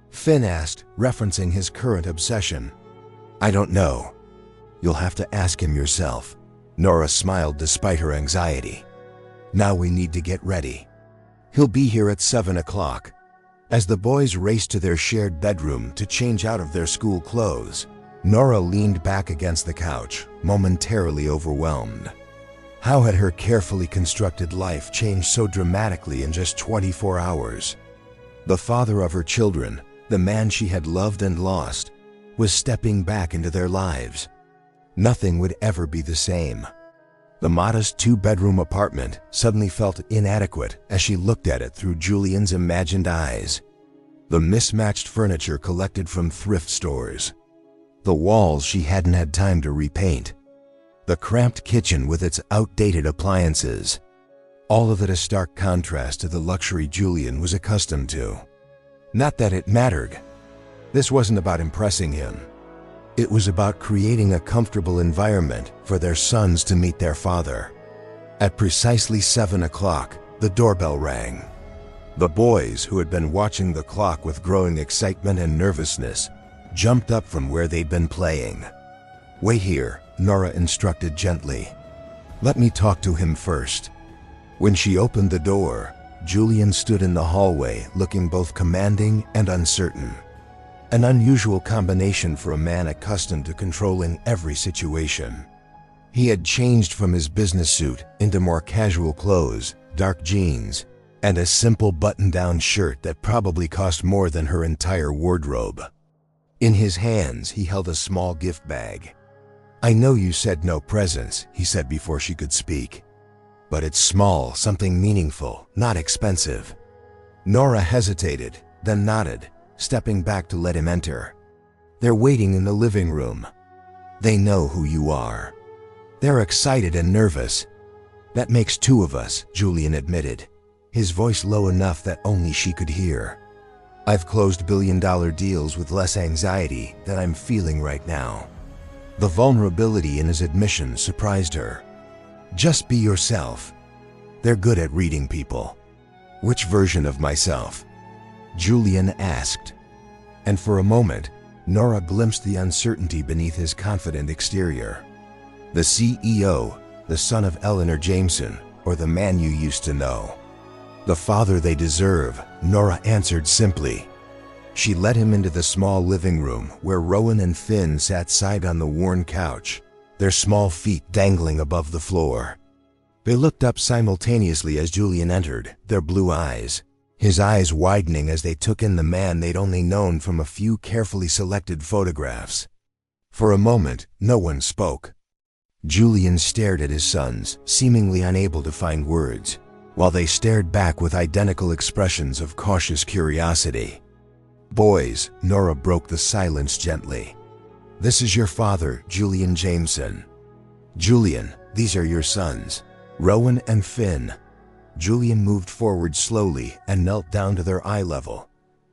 Finn asked, referencing his current obsession. I don't know. You'll have to ask him yourself. Nora smiled despite her anxiety. Now we need to get ready. He'll be here at 7 o'clock. As the boys raced to their shared bedroom to change out of their school clothes, Nora leaned back against the couch, momentarily overwhelmed. How had her carefully constructed life changed so dramatically in just 24 hours? The father of her children, the man she had loved and lost, was stepping back into their lives. Nothing would ever be the same. The modest 2-bedroom apartment suddenly felt inadequate as she looked at it through Julian's imagined eyes. The mismatched furniture collected from thrift stores. The walls she hadn't had time to repaint. The cramped kitchen with its outdated appliances. All of it a stark contrast to the luxury Julian was accustomed to. Not that it mattered. This wasn't about impressing him. It was about creating a comfortable environment for their sons to meet their father. At precisely 7 o'clock, the doorbell rang. The boys, who had been watching the clock with growing excitement and nervousness, jumped up from where they'd been playing. "Wait here," Nora instructed gently. "Let me talk to him first." When she opened the door, Julian stood in the hallway looking both commanding and uncertain. An unusual combination for a man accustomed to controlling every situation. He had changed from his business suit into more casual clothes, dark jeans, and a simple button-down shirt that probably cost more than her entire wardrobe. In his hands, he held a small gift bag. "I know you said no presents," he said before she could speak. "But it's small, something meaningful, not expensive." Nora hesitated, then nodded, stepping back to let him enter. "They're waiting in the living room. They know who you are." "They're excited and nervous." "That makes two of us," Julian admitted, his voice low enough that only she could hear. "I've closed billion-dollar deals with less anxiety than I'm feeling right now." The vulnerability in his admission surprised her. "Just be yourself. They're good at reading people." "Which version of myself?" Julian asked. And for a moment, Nora glimpsed the uncertainty beneath his confident exterior. "The CEO, the son of Eleanor Jameson, or the man you used to know?" "The father they deserve," Nora answered simply. She led him into the small living room where Rowan and Finn sat side on the worn couch, their small feet dangling above the floor. They looked up simultaneously as Julian entered, their blue eyes, his eyes widening as they took in the man they'd only known from a few carefully selected photographs. For a moment, no one spoke. Julian stared at his sons, seemingly unable to find words, while they stared back with identical expressions of cautious curiosity. "Boys," Nora broke the silence gently. "This is your father, Julian Jameson. Julian, these are your sons, Rowan and Finn." Julian moved forward slowly and knelt down to their eye level,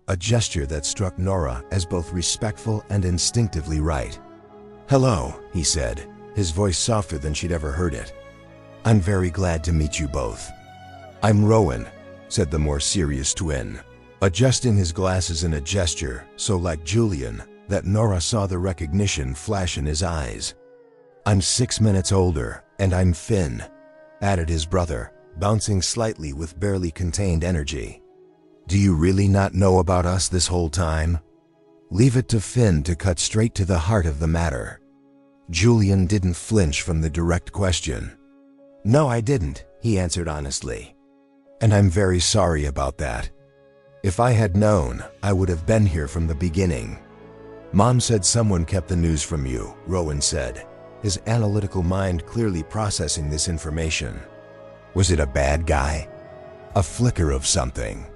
a gesture that struck Nora as both respectful and instinctively right. "Hello," he said, his voice softer than she'd ever heard it. "I'm very glad to meet you both." "I'm Rowan," said the more serious twin, adjusting his glasses in a gesture so like Julian that Nora saw the recognition flash in his eyes. "I'm 6 minutes older, and I'm Finn," added his brother, bouncing slightly with barely contained energy. "Do you really not know about us this whole time?" Leave it to Finn to cut straight to the heart of the matter. Julian didn't flinch from the direct question. "No, I didn't," he answered honestly. "And I'm very sorry about that. If I had known, I would have been here from the beginning." "Mom said someone kept the news from you," Rowan said, his analytical mind clearly processing this information. "Was it a bad guy?" A flicker of something.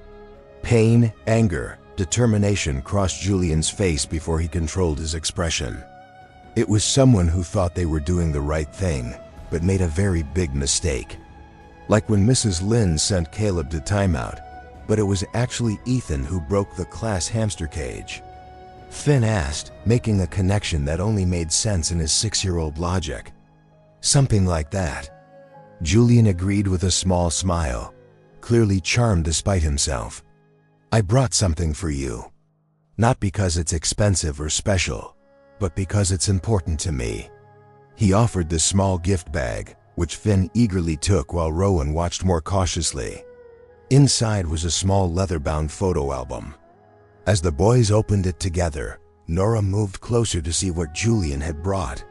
Pain, anger, determination crossed Julian's face before he controlled his expression. It was someone who thought they were doing the right thing, but made a very big mistake. Like when Mrs. Lynn sent Caleb to timeout, but it was actually Ethan who broke the class hamster cage. Finn asked, making a connection that only made sense in his 6-year-old logic. "Something like that." Julian agreed with a small smile, clearly charmed despite himself. "I brought something for you. Not because it's expensive or special, but because it's important to me." He offered the small gift bag, which Finn eagerly took while Rowan watched more cautiously. Inside was a small leather-bound photo album. As the boys opened it together, Nora moved closer to see what Julian had brought.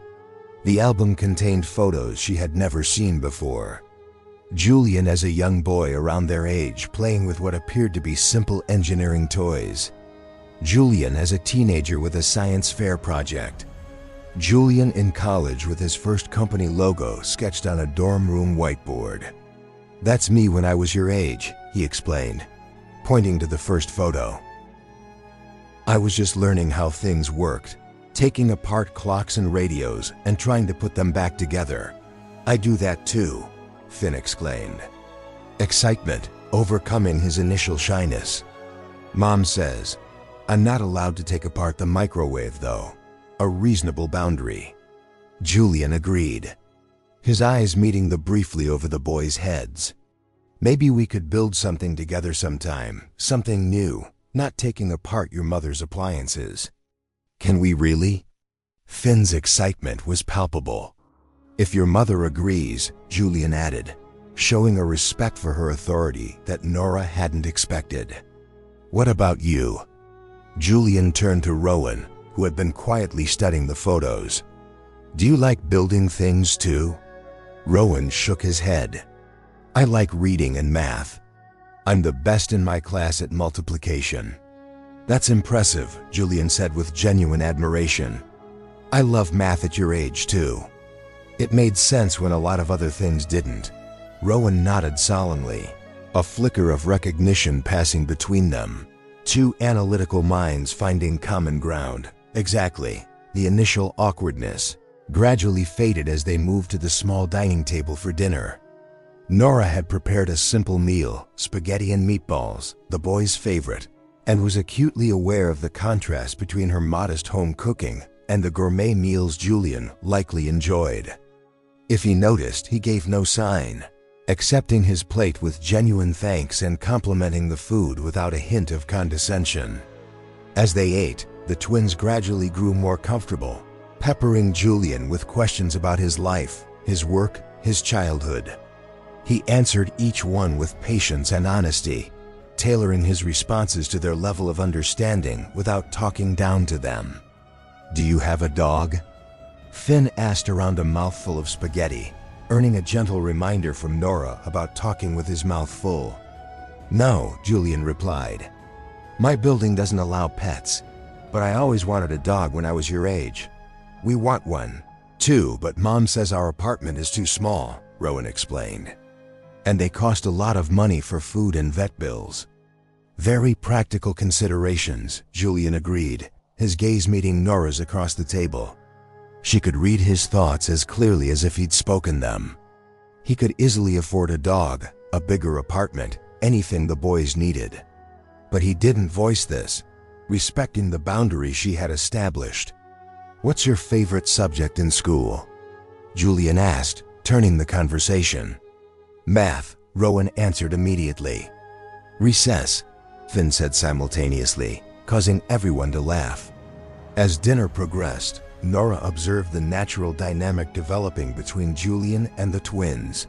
The album contained photos she had never seen before. Julian as a young boy around their age playing with what appeared to be simple engineering toys. Julian as a teenager with a science fair project. Julian in college with his first company logo sketched on a dorm room whiteboard. "That's me when I was your age," he explained, pointing to the first photo. "I was just learning how things worked, taking apart clocks and radios and trying to put them back together. I do that too," Finn exclaimed. Excitement overcoming his initial shyness. "Mom says, I'm not allowed to take apart the microwave though. A reasonable boundary." Julian agreed. his eyes meeting the briefly over the boys' heads. Maybe we could build something together sometime, something new, not taking apart your mother's appliances. Can we really? Finn's excitement was palpable. If your mother agrees, Julian added, showing a respect for her authority that Nora hadn't expected. What about you? Julian turned to Rowan, who had been quietly studying the photos. Do you like building things too? Rowan shook his head. I like reading and math. I'm the best in my class at multiplication. That's impressive, Julian said with genuine admiration. I love math at your age too. It made sense when a lot of other things didn't. Rowan nodded solemnly, a flicker of recognition passing between them. Two analytical minds finding common ground. Exactly. The initial awkwardness gradually faded as they moved to the small dining table for dinner. Nora had prepared a simple meal, spaghetti and meatballs, the boys' favorite, and was acutely aware of the contrast between her modest home cooking and the gourmet meals Julian likely enjoyed. If he noticed, he gave no sign, accepting his plate with genuine thanks and complimenting the food without a hint of condescension. As they ate, the twins gradually grew more comfortable, peppering Julian with questions about his life, his work, his childhood. He answered each one with patience and honesty, tailoring his responses to their level of understanding without talking down to them. Do you have a dog? Finn asked around a mouthful of spaghetti, earning a gentle reminder from Nora about talking with his mouth full. No, Julian replied. My building doesn't allow pets, but I always wanted a dog when I was your age. We want one, too, but Mom says our apartment is too small, Rowan explained. And they cost a lot of money for food and vet bills. Very practical considerations, Julian agreed, his gaze meeting Nora's across the table. She could read his thoughts as clearly as if he'd spoken them. He could easily afford a dog, a bigger apartment, anything the boys needed. But he didn't voice this, respecting the boundary she had established. What's your favorite subject in school? Julian asked, turning the conversation. Math, Rowan answered immediately. Recess, Finn said simultaneously, causing everyone to laugh. As dinner progressed, Nora observed the natural dynamic developing between Julian and the twins.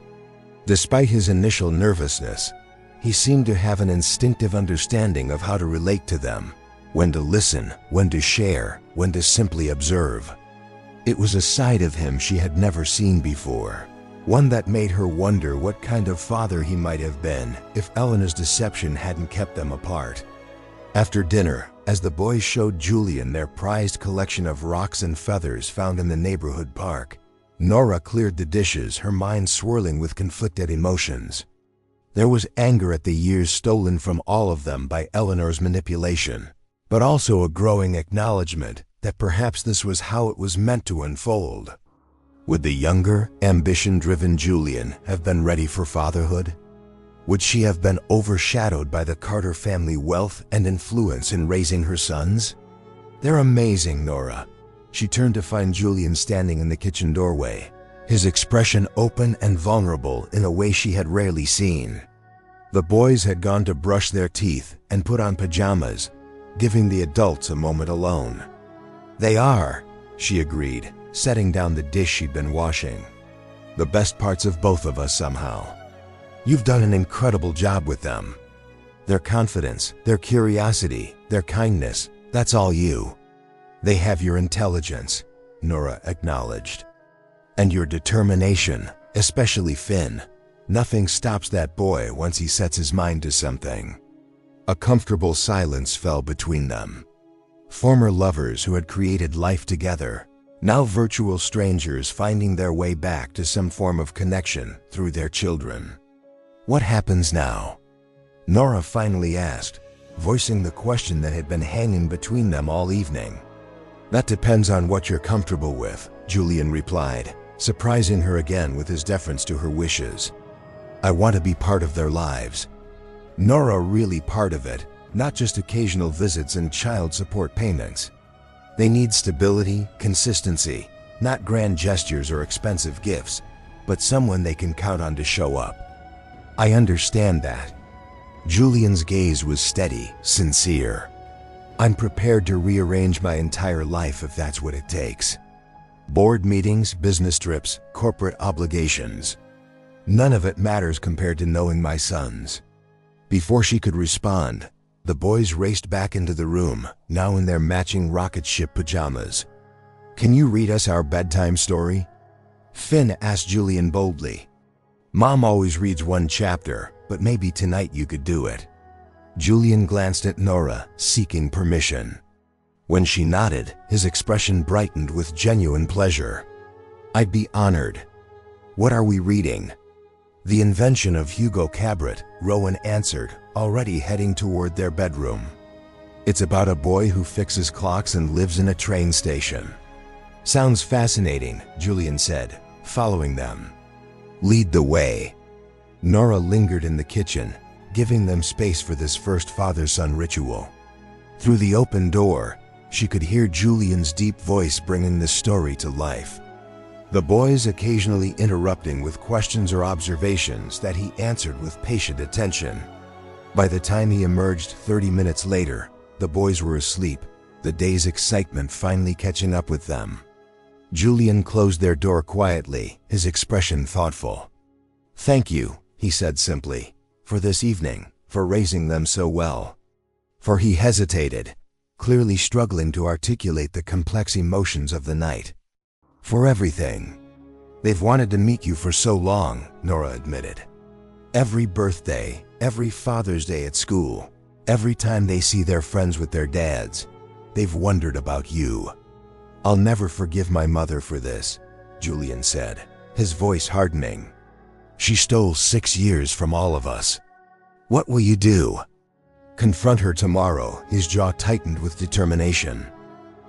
Despite his initial nervousness, he seemed to have an instinctive understanding of how to relate to them, when to listen, when to share, when to simply observe. It was a side of him she had never seen before, one that made her wonder what kind of father he might have been if Eleanor's deception hadn't kept them apart. After dinner, as the boys showed Julian their prized collection of rocks and feathers found in the neighborhood park, Nora cleared the dishes, her mind swirling with conflicted emotions. There was anger at the years stolen from all of them by Eleanor's manipulation, but also a growing acknowledgement that perhaps this was how it was meant to unfold. Would the younger, ambition-driven Julian have been ready for fatherhood? Would she have been overshadowed by the Carter family wealth and influence in raising her sons? They're amazing, Nora. She turned to find Julian standing in the kitchen doorway, his expression open and vulnerable in a way she had rarely seen. The boys had gone to brush their teeth and put on pajamas, giving the adults a moment alone. They are, she agreed, setting down the dish she'd been washing. The best parts of both of us somehow. You've done an incredible job with them. Their confidence, their curiosity, their kindness, that's all you. They have your intelligence, Nora acknowledged. And your determination, especially Finn. Nothing stops that boy once he sets his mind to something. A comfortable silence fell between them. Former lovers who had created life together, now virtual strangers finding their way back to some form of connection through their children. What happens now? Nora finally asked, voicing the question that had been hanging between them all evening. That depends on what you're comfortable with, Julian replied, surprising her again with his deference to her wishes. I want to be part of their lives. Nora really part of it, not just occasional visits and child support payments. They need stability, consistency, not grand gestures or expensive gifts. but someone they can count on to show up. I understand that. Julian's gaze was steady, sincere. I'm prepared to rearrange my entire life if that's what it takes. Board meetings, business trips, corporate obligations. None of it matters compared to knowing my sons. Before she could respond, the boys raced back into the room, now in their matching rocket ship pajamas. Can you read us our bedtime story? Finn asked Julian boldly. Mom always reads one chapter, but maybe tonight you could do it. Julian glanced at Nora, seeking permission. When she nodded, his expression brightened with genuine pleasure. I'd be honored. What are we reading? The Invention of Hugo Cabret, Rowan answered, already heading toward their bedroom. It's about a boy who fixes clocks and lives in a train station. Sounds fascinating, Julian said, following them. Lead the way. Nora lingered in the kitchen, giving them space for this first father-son ritual. Through the open door, she could hear Julian's deep voice bringing the story to life. The boys occasionally interrupting with questions or observations that he answered with patient attention. By the time he emerged 30 minutes later, the boys were asleep, the day's excitement finally catching up with them. Julian closed their door quietly, his expression thoughtful. Thank you, he said simply, for this evening, for raising them so well. For he hesitated, clearly struggling to articulate the complex emotions of the night. For everything. They've wanted to meet you for so long, Nora admitted. Every birthday, every Father's Day at school, every time they see their friends with their dads, they've wondered about you. I'll never forgive my mother for this, Julian said, his voice hardening. She stole 6 years from all of us. What will you do? Confront her tomorrow, his jaw tightened with determination.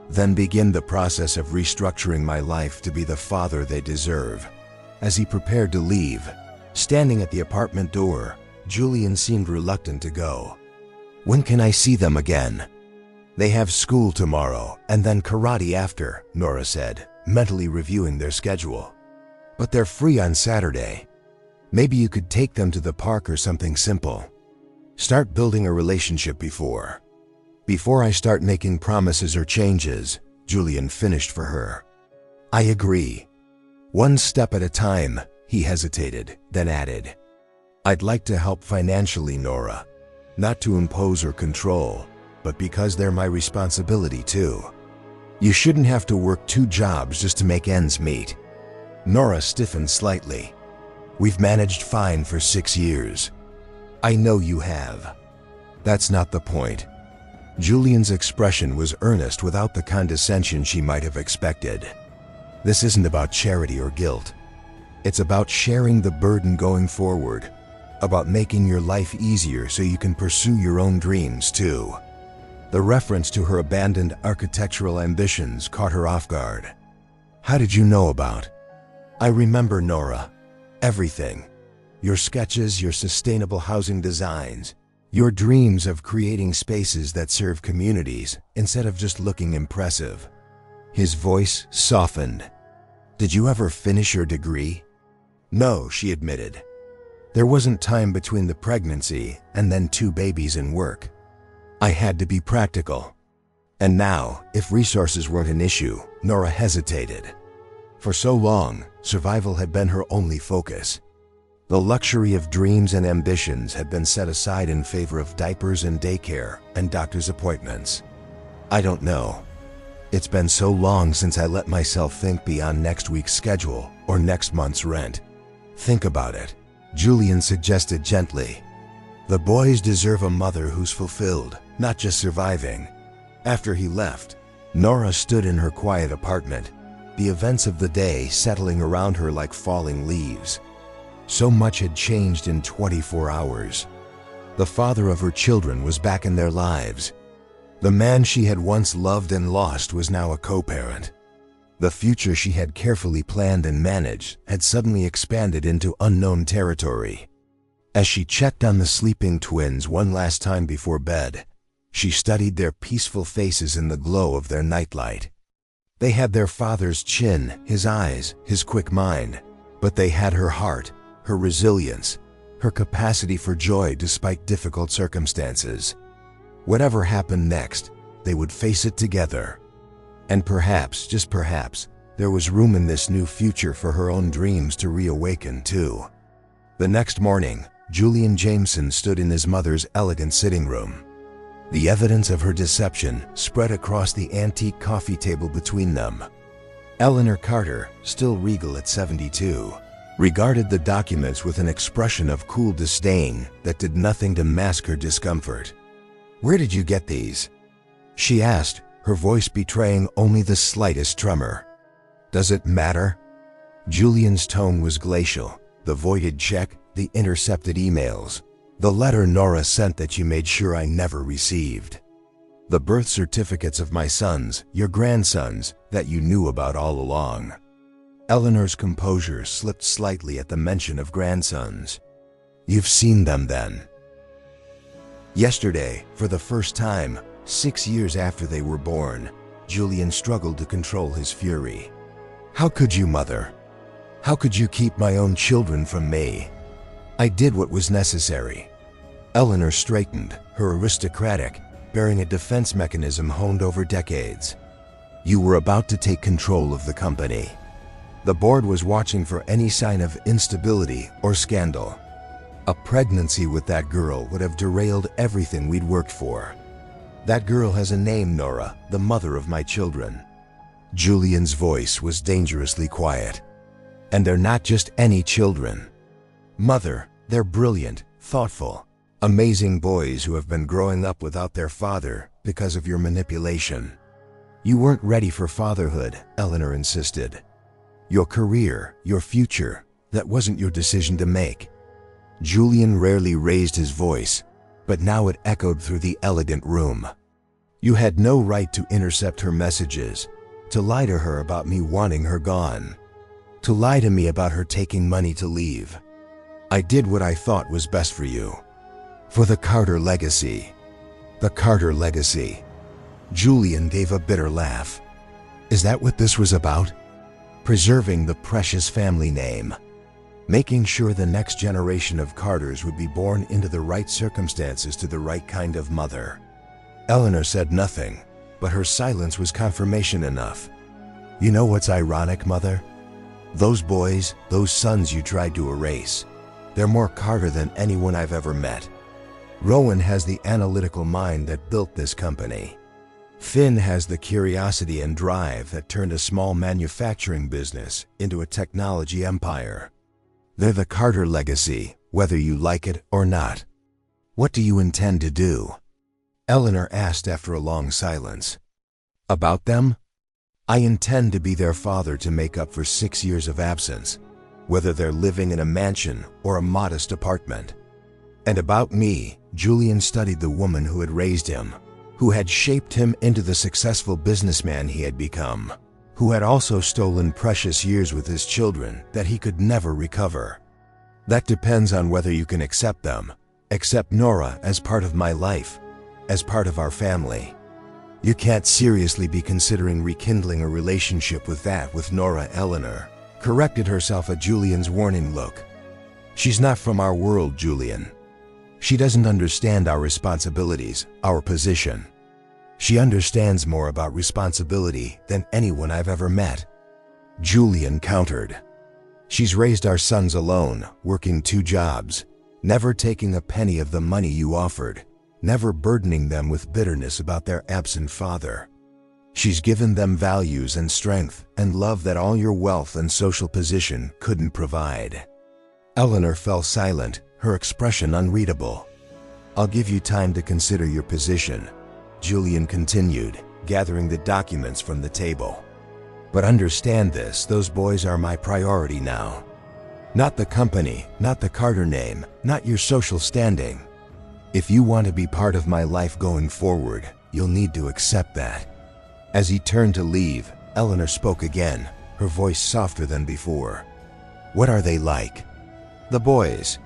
Then begin the process of restructuring my life to be the father they deserve. As he prepared to leave, standing at the apartment door, Julian seemed reluctant to go. When can I see them again? They have school tomorrow and then karate after, Nora said, mentally reviewing their schedule. But they're free on Saturday. Maybe you could take them to the park or something simple. Start building a relationship before I start making promises or changes, Julian finished for her. I agree. One step at a time, he hesitated, then added. I'd like to help financially, Nora. Not to impose or control, but because they're my responsibility too. You shouldn't have to work 2 jobs just to make ends meet. Nora stiffened slightly. We've managed fine for 6 years. I know you have. That's not the point. Julian's expression was earnest without the condescension she might have expected. This isn't about charity or guilt. It's about sharing the burden going forward, about making your life easier so you can pursue your own dreams too. The reference to her abandoned architectural ambitions caught her off guard. How did you know about? I remember, Nora. Everything. Your sketches, your sustainable housing designs, your dreams of creating spaces that serve communities instead of just looking impressive. His voice softened. Did you ever finish your degree? No, she admitted. There wasn't time between the pregnancy and then 2 babies and work. I had to be practical. And now, if resources weren't an issue, Nora hesitated. For so long, survival had been her only focus. The luxury of dreams and ambitions had been set aside in favor of diapers and daycare and doctor's appointments. I don't know. It's been so long since I let myself think beyond next week's schedule or next month's rent. Think about it, Julian suggested gently. The boys deserve a mother who's fulfilled, not just surviving. After he left, Nora stood in her quiet apartment, the events of the day settling around her like falling leaves. So much had changed in 24 hours. The father of her children was back in their lives. The man she had once loved and lost was now a co-parent. The future she had carefully planned and managed had suddenly expanded into unknown territory. As she checked on the sleeping twins one last time before bed, she studied their peaceful faces in the glow of their nightlight. They had their father's chin, his eyes, his quick mind, But they had her heart, her resilience, her capacity for joy despite difficult circumstances. Whatever happened next, they would face it together. And perhaps, just perhaps, there was room in this new future for her own dreams to reawaken too. The next morning, Julian Jameson stood in his mother's elegant sitting room. The evidence of her deception spread across the antique coffee table between them. Eleanor Carter, still regal at 72, regarded the documents with an expression of cool disdain that did nothing to mask her discomfort. "Where did you get these?" she asked, her voice betraying only the slightest tremor. "Does it matter?" Julian's tone was glacial. The voided check, the intercepted emails, the letter Nora sent that you made sure I never received, the birth certificates of my sons, your grandsons, that you knew about all along. Eleanor's composure slipped slightly at the mention of grandsons. "You've seen them then?" Yesterday, for the first time, 6 years after they were born, Julian struggled to control his fury. "How could you, Mother? How could you keep my own children from me? I did what was necessary." Eleanor straightened, her aristocratic, bearing a defense mechanism honed over decades. "You were about to take control of the company. The board was watching for any sign of instability or scandal. A pregnancy with that girl would have derailed everything we'd worked for. That girl has a name, Nora, the mother of my children." Julian's voice was dangerously quiet. "And they're not just any children. Mother, they're brilliant, thoughtful, amazing boys who have been growing up without their father because of your manipulation. You weren't ready for fatherhood," Eleanor insisted. "Your career, your future, that wasn't your decision to make." Julian rarely raised his voice, but now it echoed through the elegant room. "You had no right to intercept her messages, to lie to her about me wanting her gone, to lie to me about her taking money to leave. I did what I thought was best for you. For the Carter legacy." The Carter legacy. Julian gave a bitter laugh. Is that what this was about? Preserving the precious family name. Making sure the next generation of Carters would be born into the right circumstances to the right kind of mother. Eleanor said nothing, but her silence was confirmation enough. "You know what's ironic, Mother? Those boys, those sons you tried to erase, they're more Carter than anyone I've ever met. Rowan has the analytical mind that built this company. Finn has the curiosity and drive that turned a small manufacturing business into a technology empire. They're the Carter legacy, whether you like it or not. What do you intend to do?" Eleanor asked after a long silence. "About them? I intend to be their father to make up for 6 years of absence, whether they're living in a mansion or a modest apartment. And about me," Julian studied the woman who had raised him, who had shaped him into the successful businessman he had become, who had also stolen precious years with his children that he could never recover. "That depends on whether you can accept them, accept Nora as part of my life, as part of our family. You can't seriously be considering rekindling a relationship with Nora." Eleanor corrected herself at Julian's warning look. "She's not from our world, Julian. She doesn't understand our responsibilities, our position. She understands more about responsibility than anyone I've ever met." Julian countered. "She's raised our sons alone, working 2 jobs, never taking a penny of the money you offered, never burdening them with bitterness about their absent father. She's given them values and strength and love that all your wealth and social position couldn't provide." Eleanor fell silent, her expression unreadable. "I'll give you time to consider your position," Julian continued, gathering the documents from the table. "But understand this, those boys are my priority now. Not the company, not the Carter name, not your social standing. If you want to be part of my life going forward, you'll need to accept that." As he turned to leave, Eleanor spoke again, her voice softer than before. "What are they like?" "The boys."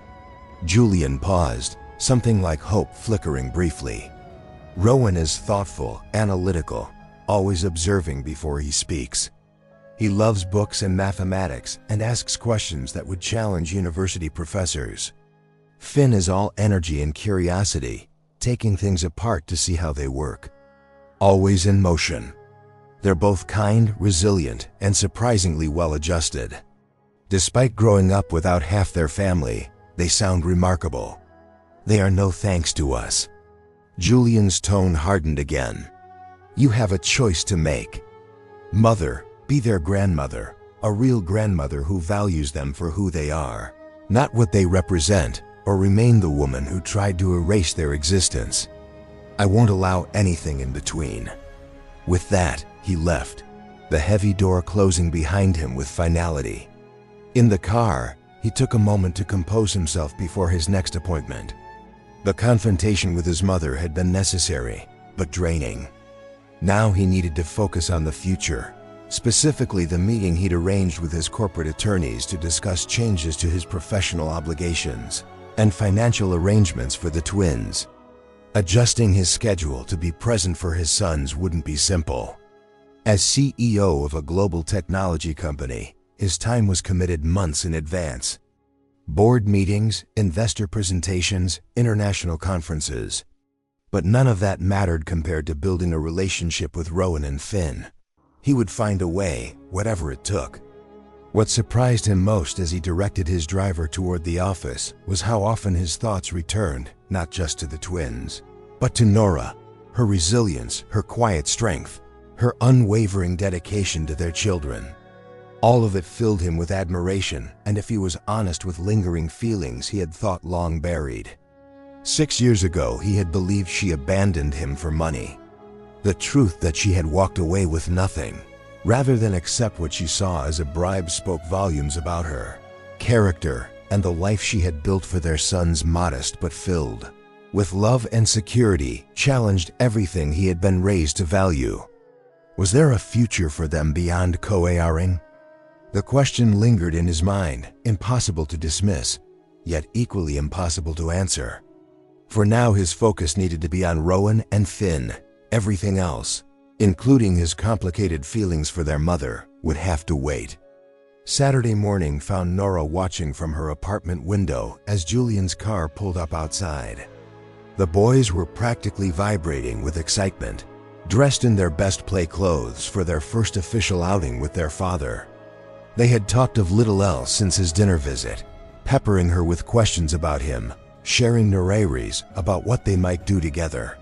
Julian paused, something like hope flickering briefly. "Rowan is thoughtful, analytical, always observing before he speaks. He loves books and mathematics and asks questions that would challenge university professors. Finn is all energy and curiosity, taking things apart to see how they work. Always in motion. They're both kind, resilient, and surprisingly well-adjusted. Despite growing up without half their family, they sound remarkable. They are no thanks to us. Julian's tone hardened again. You have a choice to make. Mother, be their grandmother, a real grandmother who values them for who they are, not what they represent, or remain the woman who tried to erase their existence. I won't allow anything in between. With that, he left, the heavy door closing behind him with finality. In the car, he took a moment to compose himself before his next appointment. The confrontation with his mother had been necessary, but draining. Now he needed to focus on the future, specifically the meeting he'd arranged with his corporate attorneys to discuss changes to his professional obligations and financial arrangements for the twins. Adjusting his schedule to be present for his sons wouldn't be simple. As CEO of a global technology company, his time was committed months in advance. Board meetings, investor presentations, international conferences. But none of that mattered compared to building a relationship with Rowan and Finn. He would find a way, whatever it took. What surprised him most as he directed his driver toward the office was how often his thoughts returned, not just to the twins, but to Nora, her resilience, her quiet strength, her unwavering dedication to their children. All of it filled him with admiration, and if he was honest, with lingering feelings he had thought long buried. 6 years ago, he had believed she abandoned him for money. The truth that she had walked away with nothing, rather than accept what she saw as a bribe, spoke volumes about her character and the life she had built for their sons, modest but filled with love and security, challenged everything he had been raised to value. Was there a future for them beyond co-heiring? The question lingered in his mind, impossible to dismiss, yet equally impossible to answer. For now his focus needed to be on Rowan and Finn. Everything else, including his complicated feelings for their mother, would have to wait. Saturday morning found Nora watching from her apartment window as Julian's car pulled up outside. The boys were practically vibrating with excitement, dressed in their best play clothes for their first official outing with their father. They had talked of little else since his dinner visit, peppering her with questions about him, sharing narraries about what they might do together.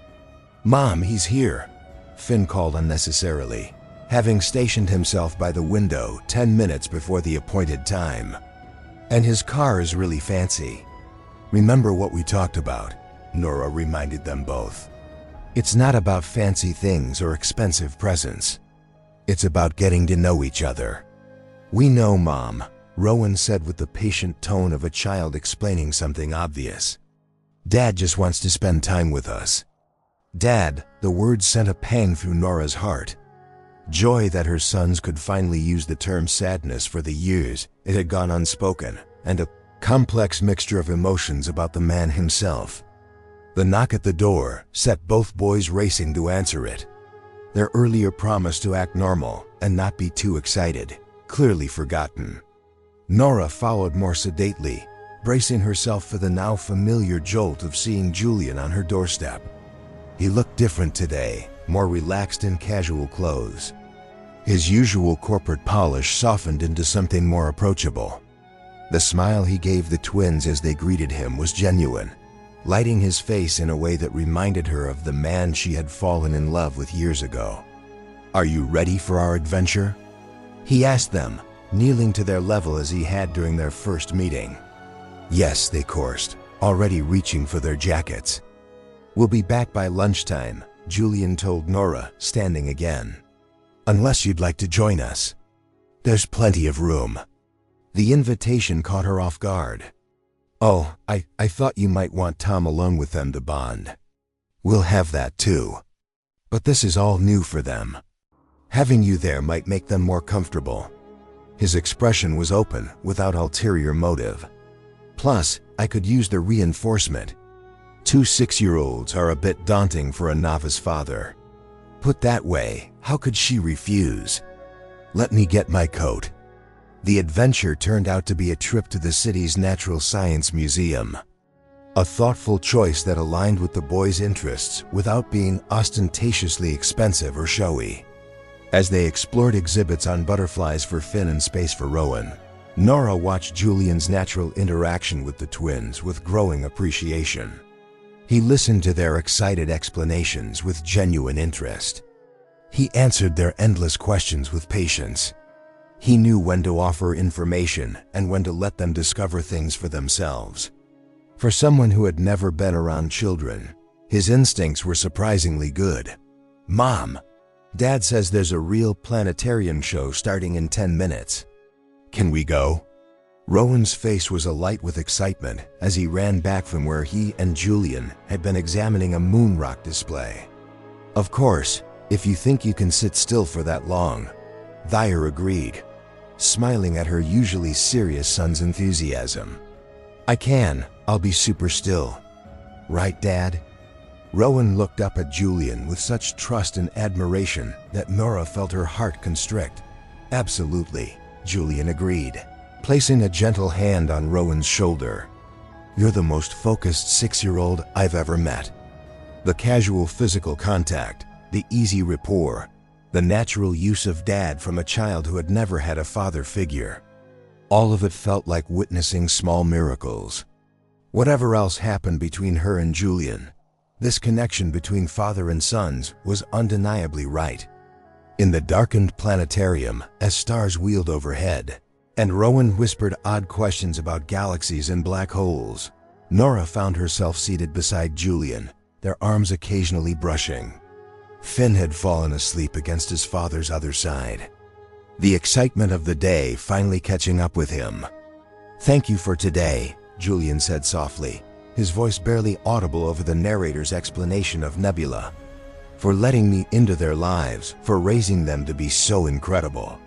"Mom, he's here," Finn called unnecessarily, having stationed himself by the window 10 minutes before the appointed time. "And his car is really fancy." "Remember what we talked about," Nora reminded them both. "It's not about fancy things or expensive presents. It's about getting to know each other." "We know, Mom," Rowan said with the patient tone of a child explaining something obvious. "Dad just wants to spend time with us." Dad, the word sent a pang through Nora's heart. Joy that her sons could finally use the term sadness for the years it had gone unspoken, and a complex mixture of emotions about the man himself. The knock at the door set both boys racing to answer it. Their earlier promise to act normal and not be too excited, clearly forgotten. Nora followed more sedately, bracing herself for the now familiar jolt of seeing Julian on her doorstep. He looked different today, more relaxed in casual clothes. His usual corporate polish softened into something more approachable. The smile he gave the twins as they greeted him was genuine, lighting his face in a way that reminded her of the man she had fallen in love with years ago. "Are you ready for our adventure?" he asked them, kneeling to their level as he had during their first meeting. "Yes," they chorused, already reaching for their jackets. "We'll be back by lunchtime," Julian told Nora, standing again. "Unless you'd like to join us. There's plenty of room." The invitation caught her off guard. "Oh, I thought you might want Tom alone with them to bond." "We'll have that too. But this is all new for them. Having you there might make them more comfortable." His expression was open, without ulterior motive. "Plus, I could use the reinforcement. 2 6-year-olds are a bit daunting for a novice father." Put that way, how could she refuse? Let me get my coat. The adventure turned out to be a trip to the city's Natural Science Museum. A thoughtful choice that aligned with the boys' interests without being ostentatiously expensive or showy. As they explored exhibits on butterflies for Finn and space for Rowan, Nora watched Julian's natural interaction with the twins with growing appreciation. He listened to their excited explanations with genuine interest. He answered their endless questions with patience. He knew when to offer information and when to let them discover things for themselves. For someone who had never been around children, his instincts were surprisingly good. "Mom, Dad says there's a real planetarium show starting in 10 minutes. Can we go?" Rowan's face was alight with excitement as he ran back from where he and Julian had been examining a moon rock display. "Of course, if you think you can sit still for that long," Thayer agreed, smiling at her usually serious son's enthusiasm. "I can. I'll be super still. Right, Dad?" Rowan looked up at Julian with such trust and admiration that Nora felt her heart constrict. "Absolutely," Julian agreed, placing a gentle hand on Rowan's shoulder. "You're the most focused 6-year-old I've ever met." The casual physical contact, the easy rapport, the natural use of Dad from a child who had never had a father figure. All of it felt like witnessing small miracles. Whatever else happened between her and Julian, this connection between father and sons was undeniably right. In the darkened planetarium, as stars wheeled overhead, and Rowan whispered odd questions about galaxies and black holes, Nora found herself seated beside Julian, their arms occasionally brushing. Finn had fallen asleep against his father's other side, the excitement of the day finally catching up with him. "Thank you for today," Julian said softly, his voice barely audible over the narrator's explanation of Nebula. "For letting me into their lives, for raising them to be so incredible."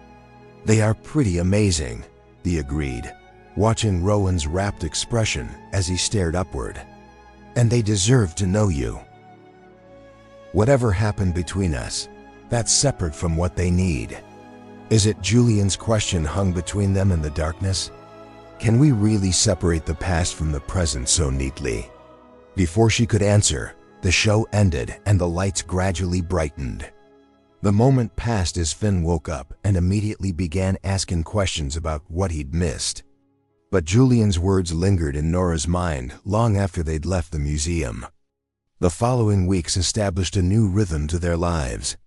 "They are pretty amazing," he agreed, watching Rowan's rapt expression as he stared upward. "And they deserve to know you. Whatever happened between us, that's separate from what they need." Is it Julian's question hung between them in the darkness? Can we really separate the past from the present so neatly? Before she could answer, the show ended and the lights gradually brightened. The moment passed as Finn woke up and immediately began asking questions about what he'd missed. But Julian's words lingered in Nora's mind long after they'd left the museum. The following weeks established a new rhythm to their lives.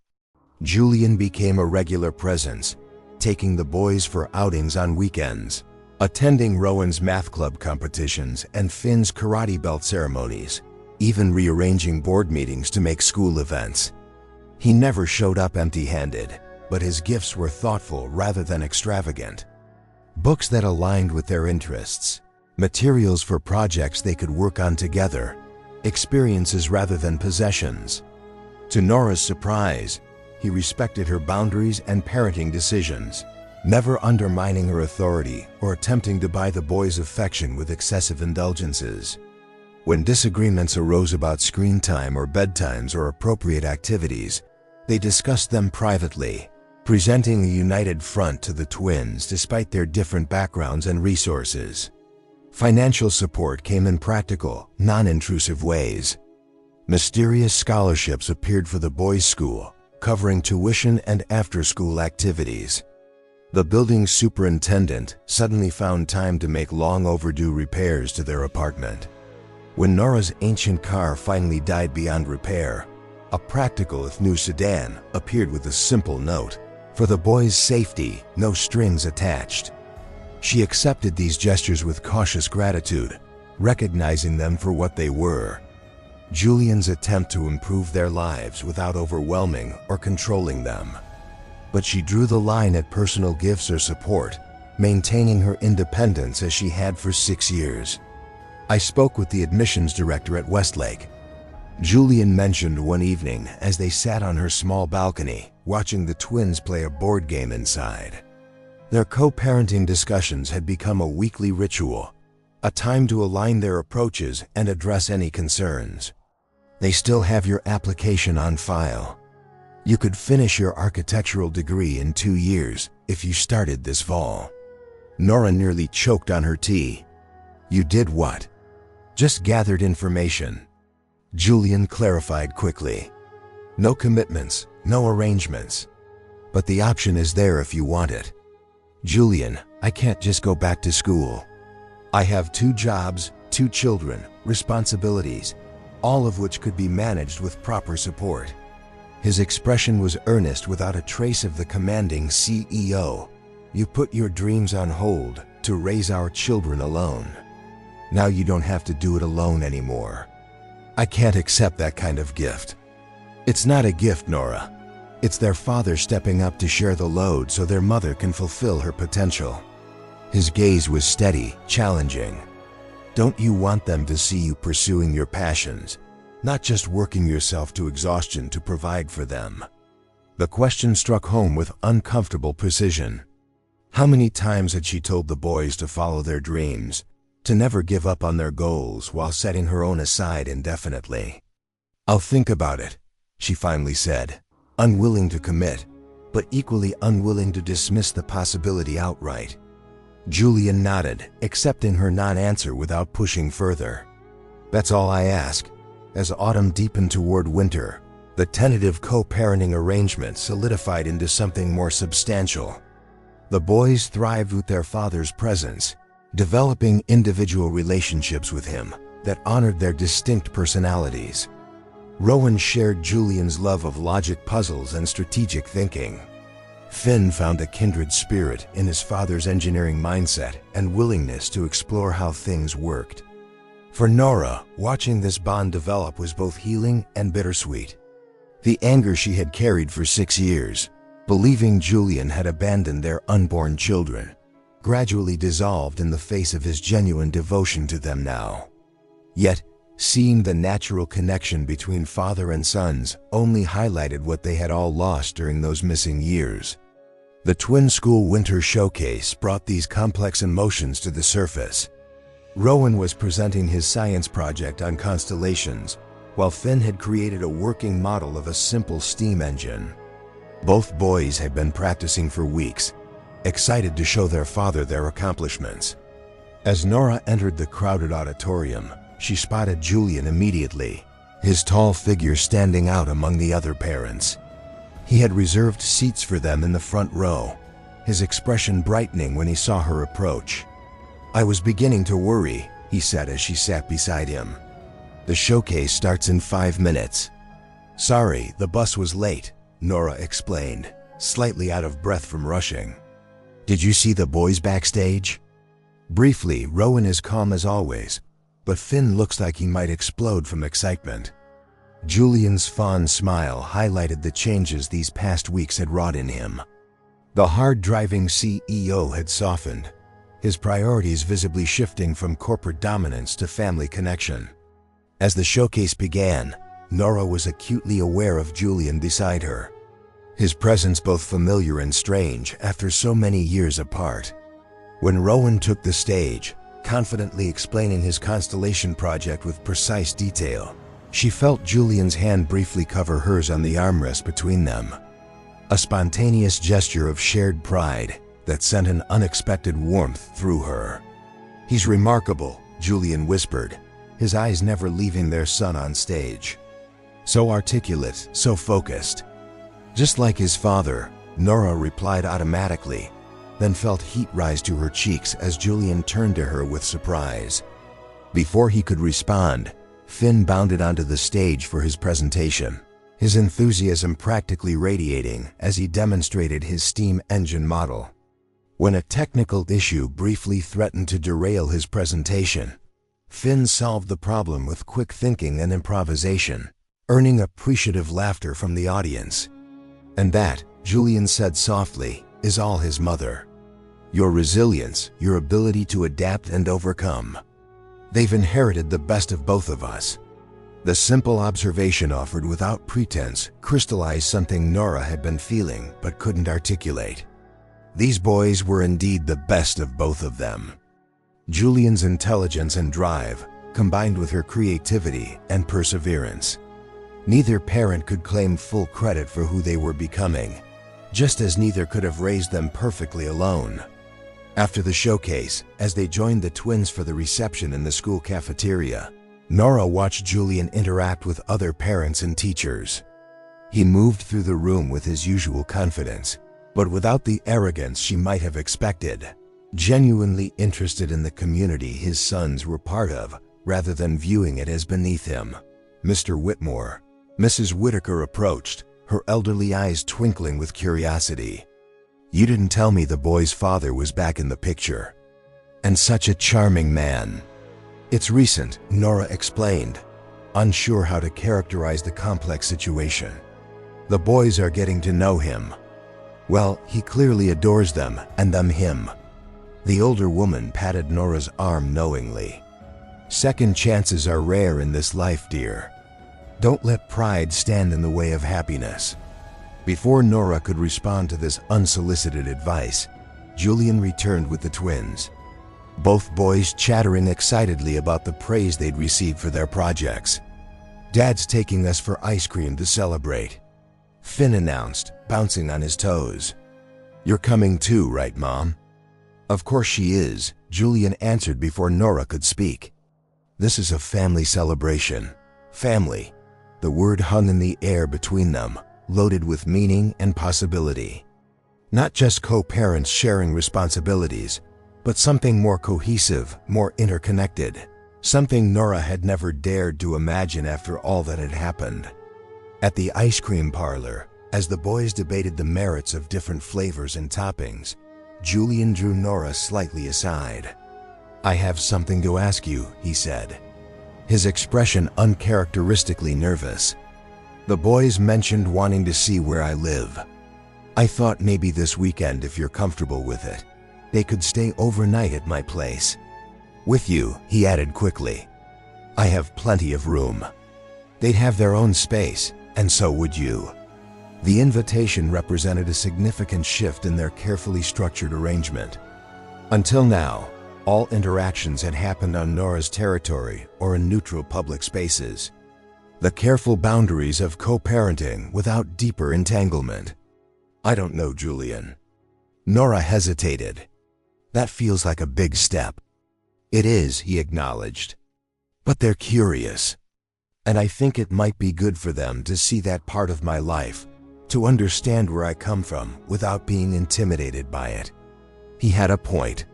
Julian became a regular presence, taking the boys for outings on weekends, attending Rowan's math club competitions and Finn's karate belt ceremonies, even rearranging board meetings to make school events. He never showed up empty-handed, but his gifts were thoughtful rather than extravagant. Books that aligned with their interests, materials for projects they could work on together, experiences rather than possessions. To Nora's surprise, he respected her boundaries and parenting decisions, never undermining her authority or attempting to buy the boys' affection with excessive indulgences. When disagreements arose about screen time or bedtimes or appropriate activities, they discussed them privately, presenting a united front to the twins despite their different backgrounds and resources. Financial support came in practical, non-intrusive ways. Mysterious scholarships appeared for the boys' school, covering tuition and after-school activities. The building's superintendent suddenly found time to make long overdue repairs to their apartment. When Nora's ancient car finally died beyond repair, a practical if new sedan appeared with a simple note: "For the boys' safety, no strings attached." She accepted these gestures with cautious gratitude, recognizing them for what they were: Julian's attempt to improve their lives without overwhelming or controlling them. But she drew the line at personal gifts or support, maintaining her independence as she had for 6 years. "I spoke with the admissions director at Westlake," Julian mentioned one evening as they sat on her small balcony, watching the twins play a board game inside. Their co-parenting discussions had become a weekly ritual, a time to align their approaches and address any concerns. "They still have your application on file." You could finish your architectural degree in 2 years if you started this fall. Nora nearly choked on her tea. You did what? Just gathered information. Julian clarified quickly. No commitments, no arrangements. But the option is there if you want it. Julian, I can't just go back to school. I have 2 jobs, 2 children, responsibilities, all of which could be managed with proper support. His expression was earnest without a trace of the commanding CEO. You put your dreams on hold to raise our children alone. Now you don't have to do it alone anymore. I can't accept that kind of gift. It's not a gift, Nora. It's their father stepping up to share the load so their mother can fulfill her potential. His gaze was steady, challenging. Don't you want them to see you pursuing your passions, not just working yourself to exhaustion to provide for them? The question struck home with uncomfortable precision. How many times had she told the boys to follow their dreams, to never give up on their goals while setting her own aside indefinitely? I'll think about it, she finally said, unwilling to commit, but equally unwilling to dismiss the possibility outright. Julian nodded, accepting her non-answer without pushing further. That's all I ask. As autumn deepened toward winter, the tentative co-parenting arrangement solidified into something more substantial. The boys thrived with their father's presence, developing individual relationships with him that honored their distinct personalities. Rowan shared Julian's love of logic puzzles and strategic thinking. Finn found a kindred spirit in his father's engineering mindset and willingness to explore how things worked. For Nora, watching this bond develop was both healing and bittersweet. The anger she had carried for 6 years, believing Julian had abandoned their unborn children, gradually dissolved in the face of his genuine devotion to them now. Yet, seeing the natural connection between father and sons only highlighted what they had all lost during those missing years. The Twin School Winter Showcase brought these complex emotions to the surface. Rowan was presenting his science project on constellations, while Finn had created a working model of a simple steam engine. Both boys had been practicing for weeks, excited to show their father their accomplishments. As Nora entered the crowded auditorium, she spotted Julian immediately, his tall figure standing out among the other parents. He had reserved seats for them in the front row, his expression brightening when he saw her approach. I was beginning to worry, he said as she sat beside him. The showcase starts in 5 minutes. Sorry, the bus was late, Nora explained, slightly out of breath from rushing. Did you see the boys backstage? Briefly, Rowan is calm as always, but Finn looks like he might explode from excitement. Julian's fond smile highlighted the changes these past weeks had wrought in him. The hard-driving CEO had softened, his priorities visibly shifting from corporate dominance to family connection. As the showcase began, Nora was acutely aware of Julian beside her, his presence both familiar and strange after so many years apart. When Rowan took the stage, confidently explaining his constellation project with precise detail, she felt Julian's hand briefly cover hers on the armrest between them. A spontaneous gesture of shared pride that sent an unexpected warmth through her. He's remarkable, Julian whispered, his eyes never leaving their son on stage. So articulate, so focused. Just like his father, Nora replied automatically, then felt heat rise to her cheeks as Julian turned to her with surprise. Before he could respond, Finn bounded onto the stage for his presentation, his enthusiasm practically radiating as he demonstrated his steam engine model. When a technical issue briefly threatened to derail his presentation, Finn solved the problem with quick thinking and improvisation, earning appreciative laughter from the audience. And that, Julian said softly, is all his mother. Your resilience, your ability to adapt and overcome. They've inherited the best of both of us. The simple observation offered without pretense crystallized something Nora had been feeling but couldn't articulate. These boys were indeed the best of both of them. Julian's intelligence and drive, combined with her creativity and perseverance. Neither parent could claim full credit for who they were becoming, just as neither could have raised them perfectly alone. After the showcase, as they joined the twins for the reception in the school cafeteria, Nora watched Julian interact with other parents and teachers. He moved through the room with his usual confidence, but without the arrogance she might have expected, genuinely interested in the community his sons were part of, rather than viewing it as beneath him. "Mr. Whitmore," Mrs. Whitaker approached, her elderly eyes twinkling with curiosity. "You didn't tell me the boy's father was back in the picture. And such a charming man." "It's recent," Nora explained, unsure how to characterize the complex situation. "The boys are getting to know him. Well, he clearly adores them, and them him." The older woman patted Nora's arm knowingly. "Second chances are rare in this life, dear. Don't let pride stand in the way of happiness." Before Nora could respond to this unsolicited advice, Julian returned with the twins, both boys chattering excitedly about the praise they'd received for their projects. "Dad's taking us for ice cream to celebrate," Finn announced, bouncing on his toes. "You're coming too, right, Mom?" "Of course she is," Julian answered before Nora could speak. "This is a family celebration." Family. The word hung in the air between them, loaded with meaning and possibility. Not just co-parents sharing responsibilities, but something more cohesive, more interconnected. Something Nora had never dared to imagine after all that had happened. At the ice cream parlor, as the boys debated the merits of different flavors and toppings, Julian drew Nora slightly aside. "I have something to ask you," he said, his expression uncharacteristically nervous. "The boys mentioned wanting to see where I live. I thought maybe this weekend, if you're comfortable with it, they could stay overnight at my place. With you," he added quickly. "I have plenty of room. They'd have their own space, and so would you." The invitation represented a significant shift in their carefully structured arrangement. Until now, all interactions had happened on Nora's territory or in neutral public spaces. The careful boundaries of co-parenting without deeper entanglement. "I don't know, Julian." Nora hesitated. "That feels like a big step." "It is," he acknowledged. "But they're curious. And I think it might be good for them to see that part of my life, to understand where I come from without being intimidated by it." He had a point.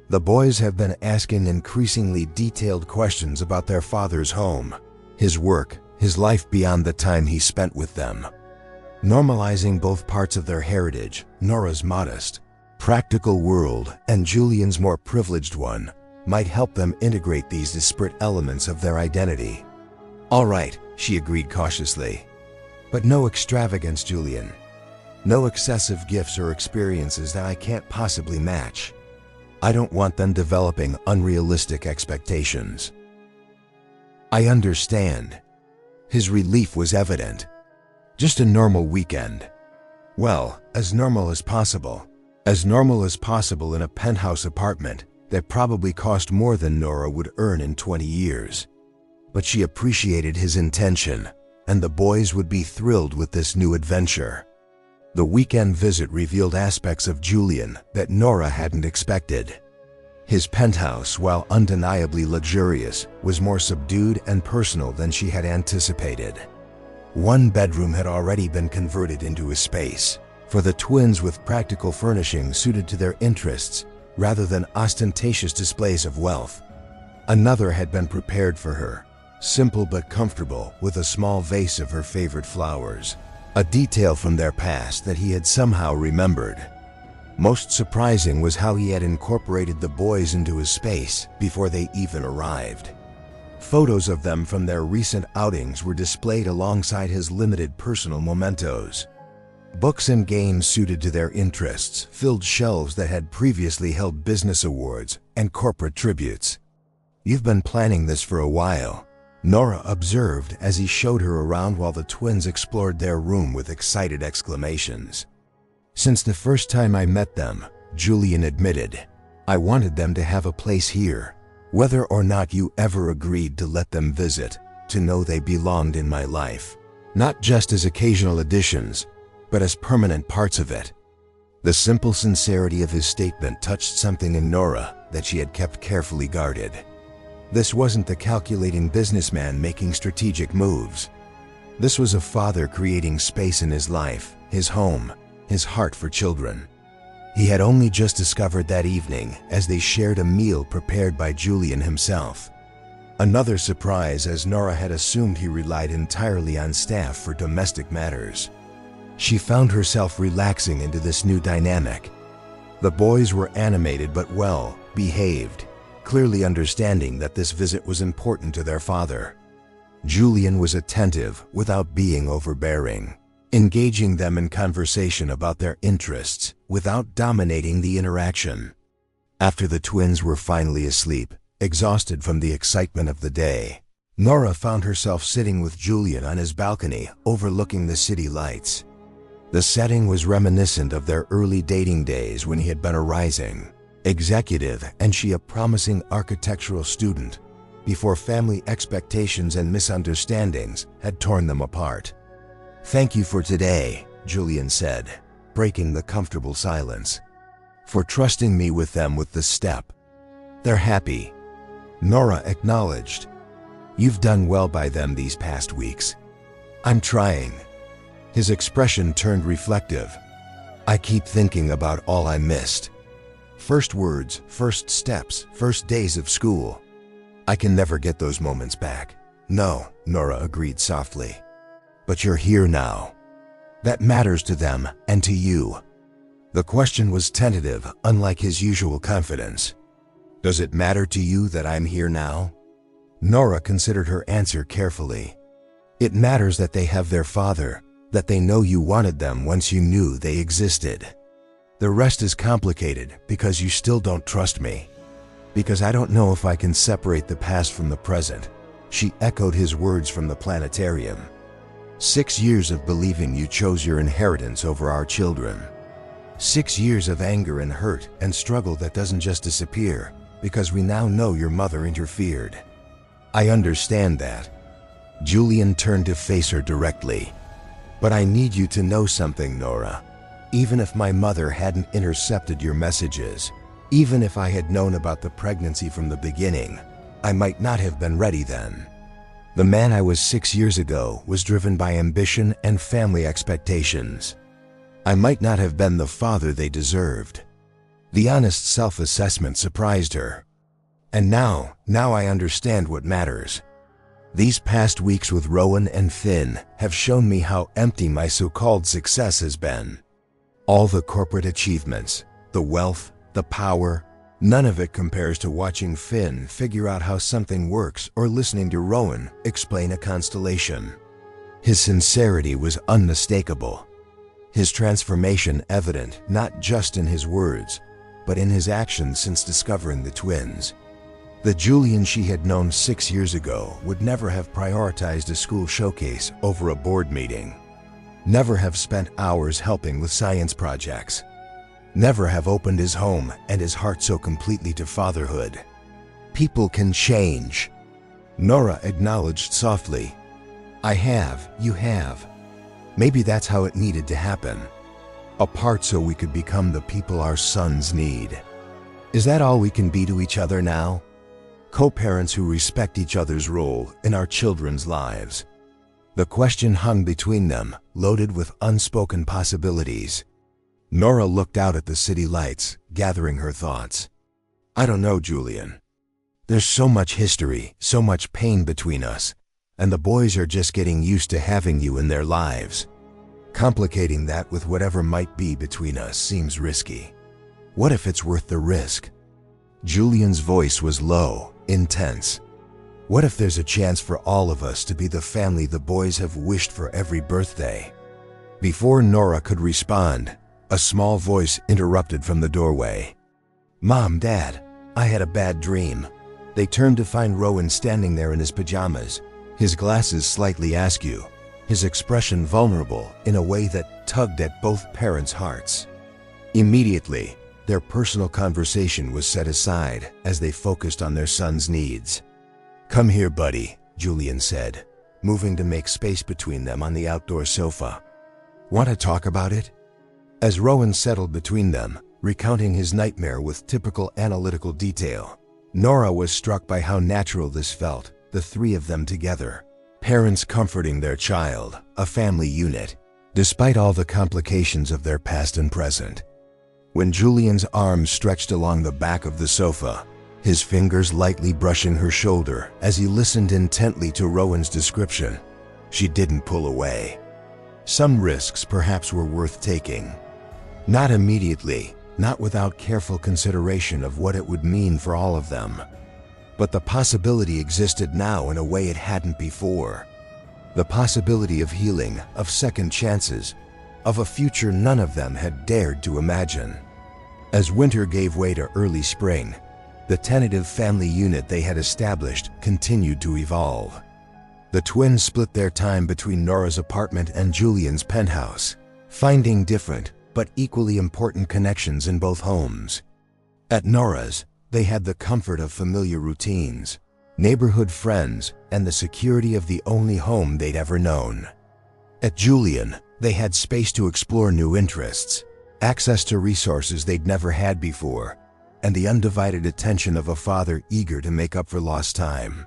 The boys have been asking increasingly detailed questions about their father's home, his work, his life beyond the time he spent with them. Normalizing both parts of their heritage, Nora's modest, practical world and Julian's more privileged one, might help them integrate these disparate elements of their identity. "All right," she agreed cautiously. "But no extravagance, Julian. No excessive gifts or experiences that I can't possibly match. I don't want them developing unrealistic expectations." "I understand." His relief was evident. "Just a normal weekend." "Well, as normal as possible. As normal as possible in a penthouse apartment that probably cost more than Nora would earn in 20 years. But she appreciated his intention, and the boys would be thrilled with this new adventure. The weekend visit revealed aspects of Julian that Nora hadn't expected. His penthouse, while undeniably luxurious, was more subdued and personal than she had anticipated. One bedroom had already been converted into a space for the twins with practical furnishings suited to their interests rather than ostentatious displays of wealth. Another had been prepared for her, simple but comfortable, with a small vase of her favorite flowers, a detail from their past that he had somehow remembered. Most surprising was how he had incorporated the boys into his space before they even arrived. Photos of them from their recent outings were displayed alongside his limited personal mementos. Books and games suited to their interests filled shelves that had previously held business awards and corporate tributes. "You've been planning this for a while," Nora observed as he showed her around while the twins explored their room with excited exclamations. "Since the first time I met them," Julian admitted, "I wanted them to have a place here. Whether or not you ever agreed to let them visit, to know they belonged in my life. not just as occasional additions, but as permanent parts of it. The simple sincerity of his statement touched something in Nora that she had kept carefully guarded. This wasn't the calculating businessman making strategic moves. This was a father creating space in his life, his home, his heart for children. He had only just discovered that evening as they shared a meal prepared by Julian himself. Another surprise, as Nora had assumed he relied entirely on staff for domestic matters. She found herself relaxing into this new dynamic. The boys were animated but well behaved, clearly understanding that this visit was important to their father. Julian was attentive without being overbearing, engaging them in conversation about their interests without dominating the interaction. After the twins were finally asleep, exhausted from the excitement of the day, Nora found herself sitting with Julian on his balcony overlooking the city lights. The setting was reminiscent of their early dating days when he had been a rising executive and she a promising architectural student, before family expectations and misunderstandings had torn them apart. "Thank you for today," Julian said, breaking the comfortable silence. "For trusting me with them with this step. They're happy." Nora acknowledged. "You've done well by them these past weeks." "I'm trying." His expression turned reflective. "I keep thinking about all I missed. First words, first steps, first days of school. I can never get those moments back." "No," Nora agreed softly. "But you're here now. That matters to them and to you." The question was tentative, unlike his usual confidence. "Does it matter to you that I'm here now?" Nora considered her answer carefully. "It matters that they have their father, that they know you wanted them once you knew they existed. The rest is complicated because you still don't trust me. Because I don't know if I can separate the past from the present." She echoed his words from the planetarium. 6 years of believing you chose your inheritance over our children. 6 years of anger and hurt and struggle that doesn't just disappear because we now know your mother interfered. I understand that." Julian turned to face her directly. "But I need you to know something, Nora. Even if my mother hadn't intercepted your messages, even if I had known about the pregnancy from the beginning, I might not have been ready then. The man I was 6 years ago was driven by ambition and family expectations. I might not have been the father they deserved." The honest self-assessment surprised her. "And now I understand what matters. These past weeks with Rowan and Finn have shown me how empty my so-called success has been. All the corporate achievements, the wealth, the power, none of it compares to watching Finn figure out how something works or listening to Rowan explain a constellation." His sincerity was unmistakable. His transformation evident not just in his words, but in his actions since discovering the twins. The Julian she had known 6 years ago would never have prioritized a school showcase over a board meeting. Never have spent hours helping with science projects. Never have opened his home and his heart so completely to fatherhood. People can change. Nora acknowledged softly. "I have, you have. Maybe that's how it needed to happen. Apart so we could become the people our sons need. Is that all we can be to each other now? Co-parents who respect each other's role in our children's lives." The question hung between them, loaded with unspoken possibilities. Nora looked out at the city lights, gathering her thoughts. "I don't know, Julian. There's so much history, so much pain between us, and the boys are just getting used to having you in their lives. Complicating that with whatever might be between us seems risky. What if it's worth the risk?" Julian's voice was low, intense. "What if there's a chance for all of us to be the family the boys have wished for every birthday?" Before Nora could respond, a small voice interrupted from the doorway. "Mom, Dad, I had a bad dream." They turned to find Rowan standing there in his pajamas, his glasses slightly askew, his expression vulnerable in a way that tugged at both parents' hearts. Immediately, their personal conversation was set aside as they focused on their son's needs. "Come here, buddy," Julian said, moving to make space between them on the outdoor sofa. "Want to talk about it?" As Rowan settled between them, recounting his nightmare with typical analytical detail, Nora was struck by how natural this felt, the three of them together. Parents comforting their child, a family unit, despite all the complications of their past and present. When Julian's arms stretched along the back of the sofa, his fingers lightly brushing her shoulder as he listened intently to Rowan's description, she didn't pull away. Some risks perhaps were worth taking. Not immediately, not without careful consideration of what it would mean for all of them. But the possibility existed now in a way it hadn't before. The possibility of healing, of second chances, of a future none of them had dared to imagine. As winter gave way to early spring, the tentative family unit they had established continued to evolve. The twins split their time between Nora's apartment and Julian's penthouse, finding different but equally important connections in both homes. At Nora's, they had the comfort of familiar routines, neighborhood friends, and the security of the only home they'd ever known. At Julian, they had space to explore new interests, access to resources they'd never had before, and the undivided attention of a father eager to make up for lost time.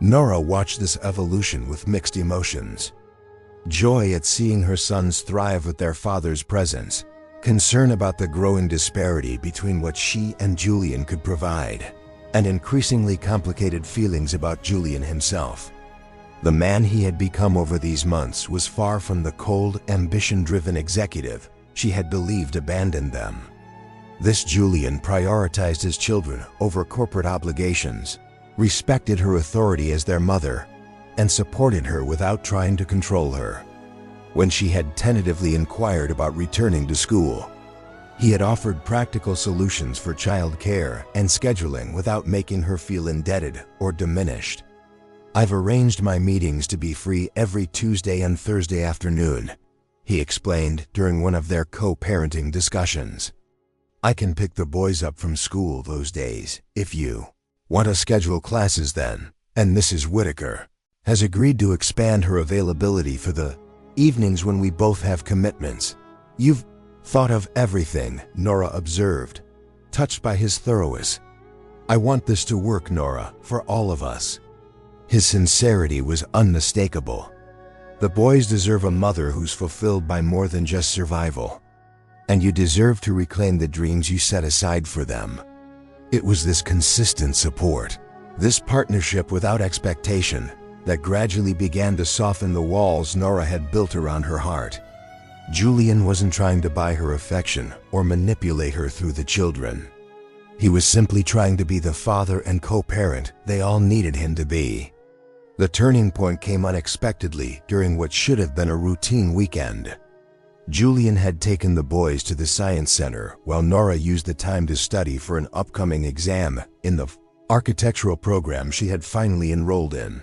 Nora watched this evolution with mixed emotions. Joy at seeing her sons thrive with their father's presence, concern about the growing disparity between what she and Julian could provide, and increasingly complicated feelings about Julian himself. The man he had become over these months was far from the cold, ambition-driven executive she had believed abandoned them. This Julian prioritized his children over corporate obligations, respected her authority as their mother, and supported her without trying to control her. When she had tentatively inquired about returning to school, he had offered practical solutions for child care and scheduling without making her feel indebted or diminished. "I've arranged my meetings to be free every Tuesday and Thursday afternoon," he explained during one of their co-parenting discussions. "I can pick the boys up from school those days, if you want to schedule classes then," and Mrs. Whitaker has agreed to expand her availability for the evenings when we both have commitments. "You've thought of everything," Nora observed, touched by his thoroughness. "I want this to work, Nora, for all of us." His sincerity was unmistakable. The boys deserve a mother who's fulfilled by more than just survival. And you deserve to reclaim the dreams you set aside for them. It was this consistent support, this partnership without expectation, that gradually began to soften the walls Nora had built around her heart. Julian wasn't trying to buy her affection or manipulate her through the children. He was simply trying to be the father and co-parent they all needed him to be. The turning point came unexpectedly during what should have been a routine weekend. Julian had taken the boys to the science center while Nora used the time to study for an upcoming exam in the architectural program she had finally enrolled in.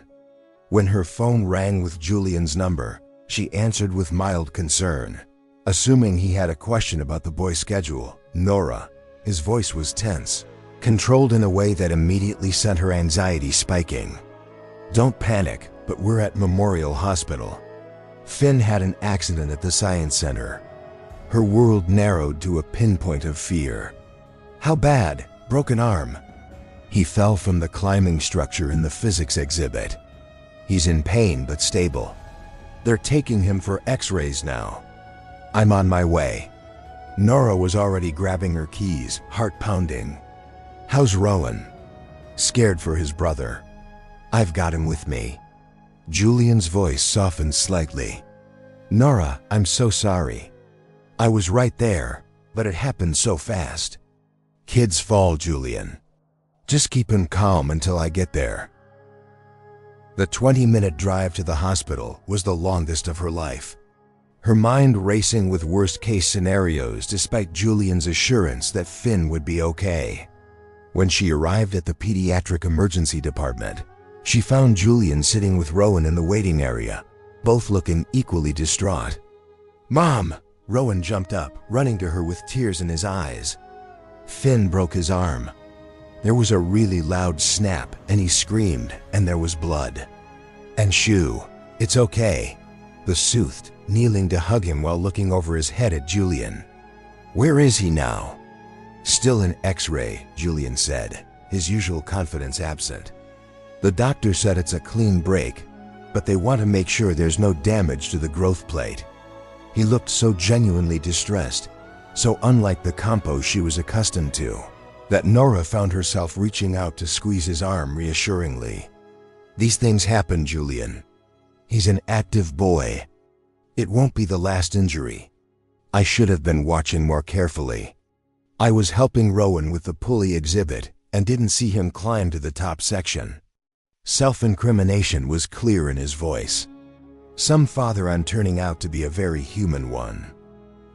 When her phone rang with Julian's number, she answered with mild concern. Assuming he had a question about the boys' schedule, Nora, his voice was tense, controlled in a way that immediately sent her anxiety spiking. "Don't panic, but we're at Memorial Hospital. Finn had an accident at the science center." Her world narrowed to a pinpoint of fear. "How bad? Broken arm?" "He fell from the climbing structure in the physics exhibit. He's in pain but stable. They're taking him for x-rays now. I'm on my way." Nora was already grabbing her keys, heart pounding. "How's Rowan?" "Scared for his brother. I've got him with me." Julian's voice softened slightly. "Nora, I'm so sorry. I was right there, but it happened so fast." "Kids fall, Julian. Just keep him calm until I get there." The 20-minute drive to the hospital was the longest of her life. Her mind racing with worst-case scenarios despite Julian's assurance that Finn would be okay. When she arrived at the pediatric emergency department, she found Julian sitting with Rowan in the waiting area, both looking equally distraught. "Mom!" Rowan jumped up, running to her with tears in his eyes. Finn broke his arm. There was a really loud snap, and he screamed, and there was blood. "And Shu," It's okay, the soothed, kneeling to hug him while looking over his head at Julian. Where is he now? Still in X-ray, Julian said, his usual confidence absent. The doctor said it's a clean break, but they want to make sure there's no damage to the growth plate. He looked so genuinely distressed, so unlike the compo she was accustomed to, that Nora found herself reaching out to squeeze his arm reassuringly. These things happen, Julian. He's an active boy. It won't be the last injury. I should have been watching more carefully. I was helping Rowan with the pulley exhibit and didn't see him climb to the top section. Self-incrimination was clear in his voice. Some father I'm turning out to be a very human one.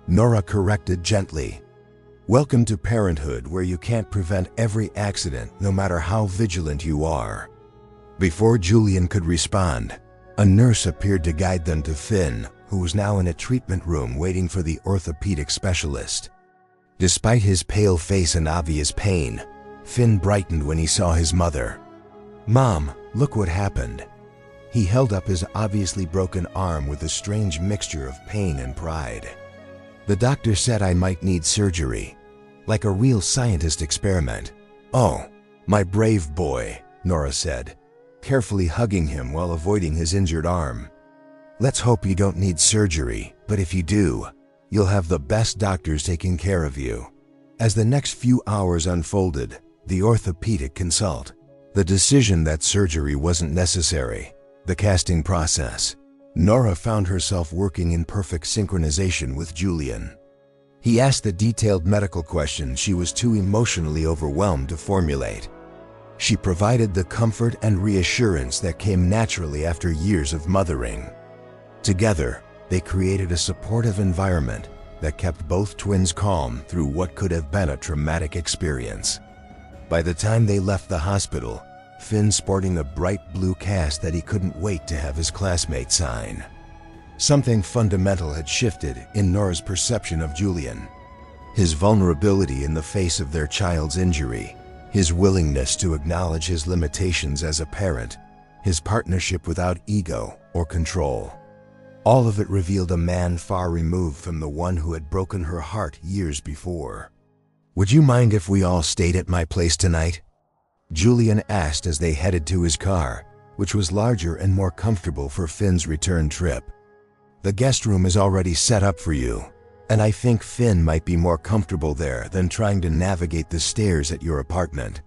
Nora corrected gently. Welcome to parenthood, where you can't prevent every accident no matter how vigilant you are. Before Julian could respond, a nurse appeared to guide them to Finn, who was now in a treatment room waiting for the orthopedic specialist. Despite his pale face and obvious pain, Finn brightened when he saw his mother. Mom, look what happened. He held up his obviously broken arm with a strange mixture of pain and pride. The doctor said I might need surgery, like a real scientist experiment. Oh, my brave boy, Nora said, carefully hugging him while avoiding his injured arm. Let's hope you don't need surgery, but if you do, you'll have the best doctors taking care of you. As the next few hours unfolded, the orthopedic consult, the decision that surgery wasn't necessary, the casting process, Nora found herself working in perfect synchronization with Julian. He asked the detailed medical questions she was too emotionally overwhelmed to formulate. She provided the comfort and reassurance that came naturally after years of mothering. Together, they created a supportive environment that kept both twins calm through what could have been a traumatic experience. By the time they left the hospital, Finn sporting a bright blue cast that he couldn't wait to have his classmates sign. Something fundamental had shifted in Nora's perception of Julian. His vulnerability in the face of their child's injury, his willingness to acknowledge his limitations as a parent, his partnership without ego or control. All of it revealed a man far removed from the one who had broken her heart years before. Would you mind if we all stayed at my place tonight? Julian asked as they headed to his car, which was larger and more comfortable for Finn's return trip. The guest room is already set up for you, and I think Finn might be more comfortable there than trying to navigate the stairs at your apartment.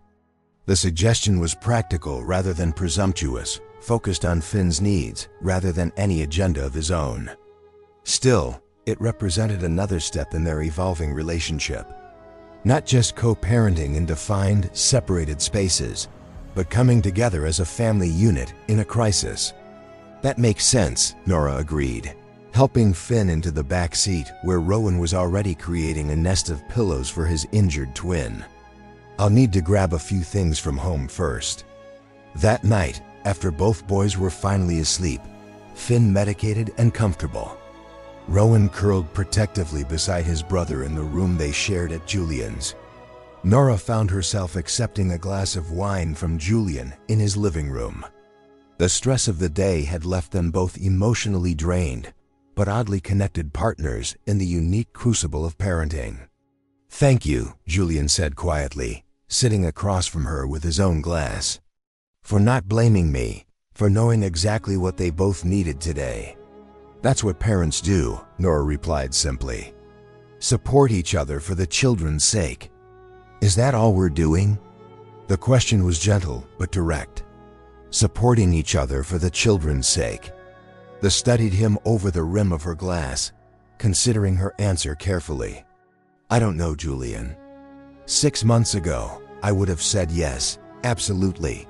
The suggestion was practical rather than presumptuous, focused on Finn's needs rather than any agenda of his own. Still, it represented another step in their evolving relationship. Not just co-parenting in defined, separated spaces, but coming together as a family unit in a crisis. That makes sense, Nora agreed, helping Finn into the back seat where Rowan was already creating a nest of pillows for his injured twin. I'll need to grab a few things from home first. That night, after both boys were finally asleep, Finn medicated and comfortable, Rowan curled protectively beside his brother in the room they shared at Julian's. Nora found herself accepting a glass of wine from Julian in his living room. The stress of the day had left them both emotionally drained, but oddly connected partners in the unique crucible of parenting. Thank you, Julian said quietly, sitting across from her with his own glass. For not blaming me, for knowing exactly what they both needed today. That's what parents do, Nora replied simply. Support each other for the children's sake. Is that all we're doing? The question was gentle but direct. Supporting each other for the children's sake. The studied him over the rim of her glass, considering her answer carefully. I don't know, Julian. 6 months ago, I would have said yes, absolutely.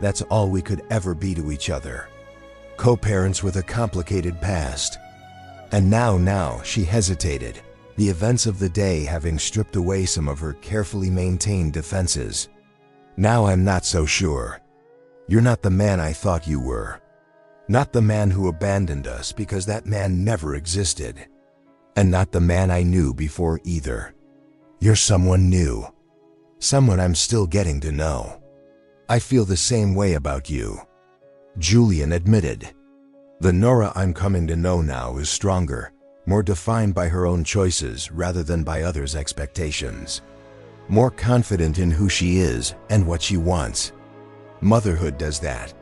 That's all we could ever be to each other. Co-parents with a complicated past. And now she hesitated, the events of the day having stripped away some of her carefully maintained defenses. Now I'm not so sure. You're not the man I thought you were. Not the man who abandoned us because that man never existed. And not the man I knew before either. You're someone new. Someone I'm still getting to know. I feel the same way about you, Julian admitted. The Nora I'm coming to know now is stronger, more defined by her own choices rather than by others' expectations. More confident in who she is and what she wants. Motherhood does that,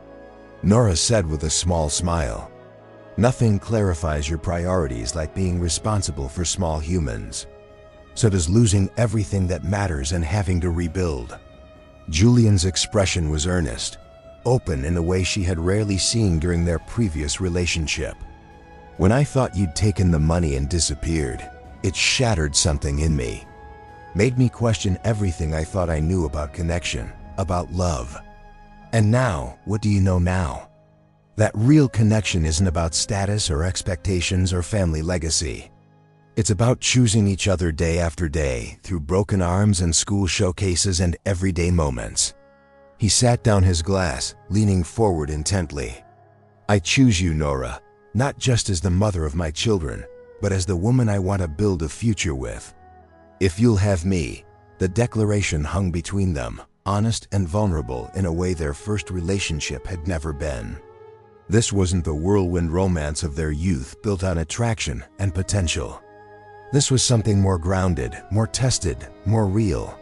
Nora said with a small smile. Nothing clarifies your priorities like being responsible for small humans. So does losing everything that matters and having to rebuild. Julian's expression was earnest, open in a way she had rarely seen during their previous relationship. When I thought you'd taken the money and disappeared, it shattered something in me. Made me question everything I thought I knew about connection, about love. And now, what do you know now? That real connection isn't about status or expectations or family legacy. It's about choosing each other day after day through broken arms and school showcases and everyday moments. He sat down his glass, leaning forward intently. I choose you, Nora, not just as the mother of my children, but as the woman I want to build a future with. If you'll have me, the declaration hung between them, honest and vulnerable in a way their first relationship had never been. This wasn't the whirlwind romance of their youth built on attraction and potential. This was something more grounded, more tested, more real.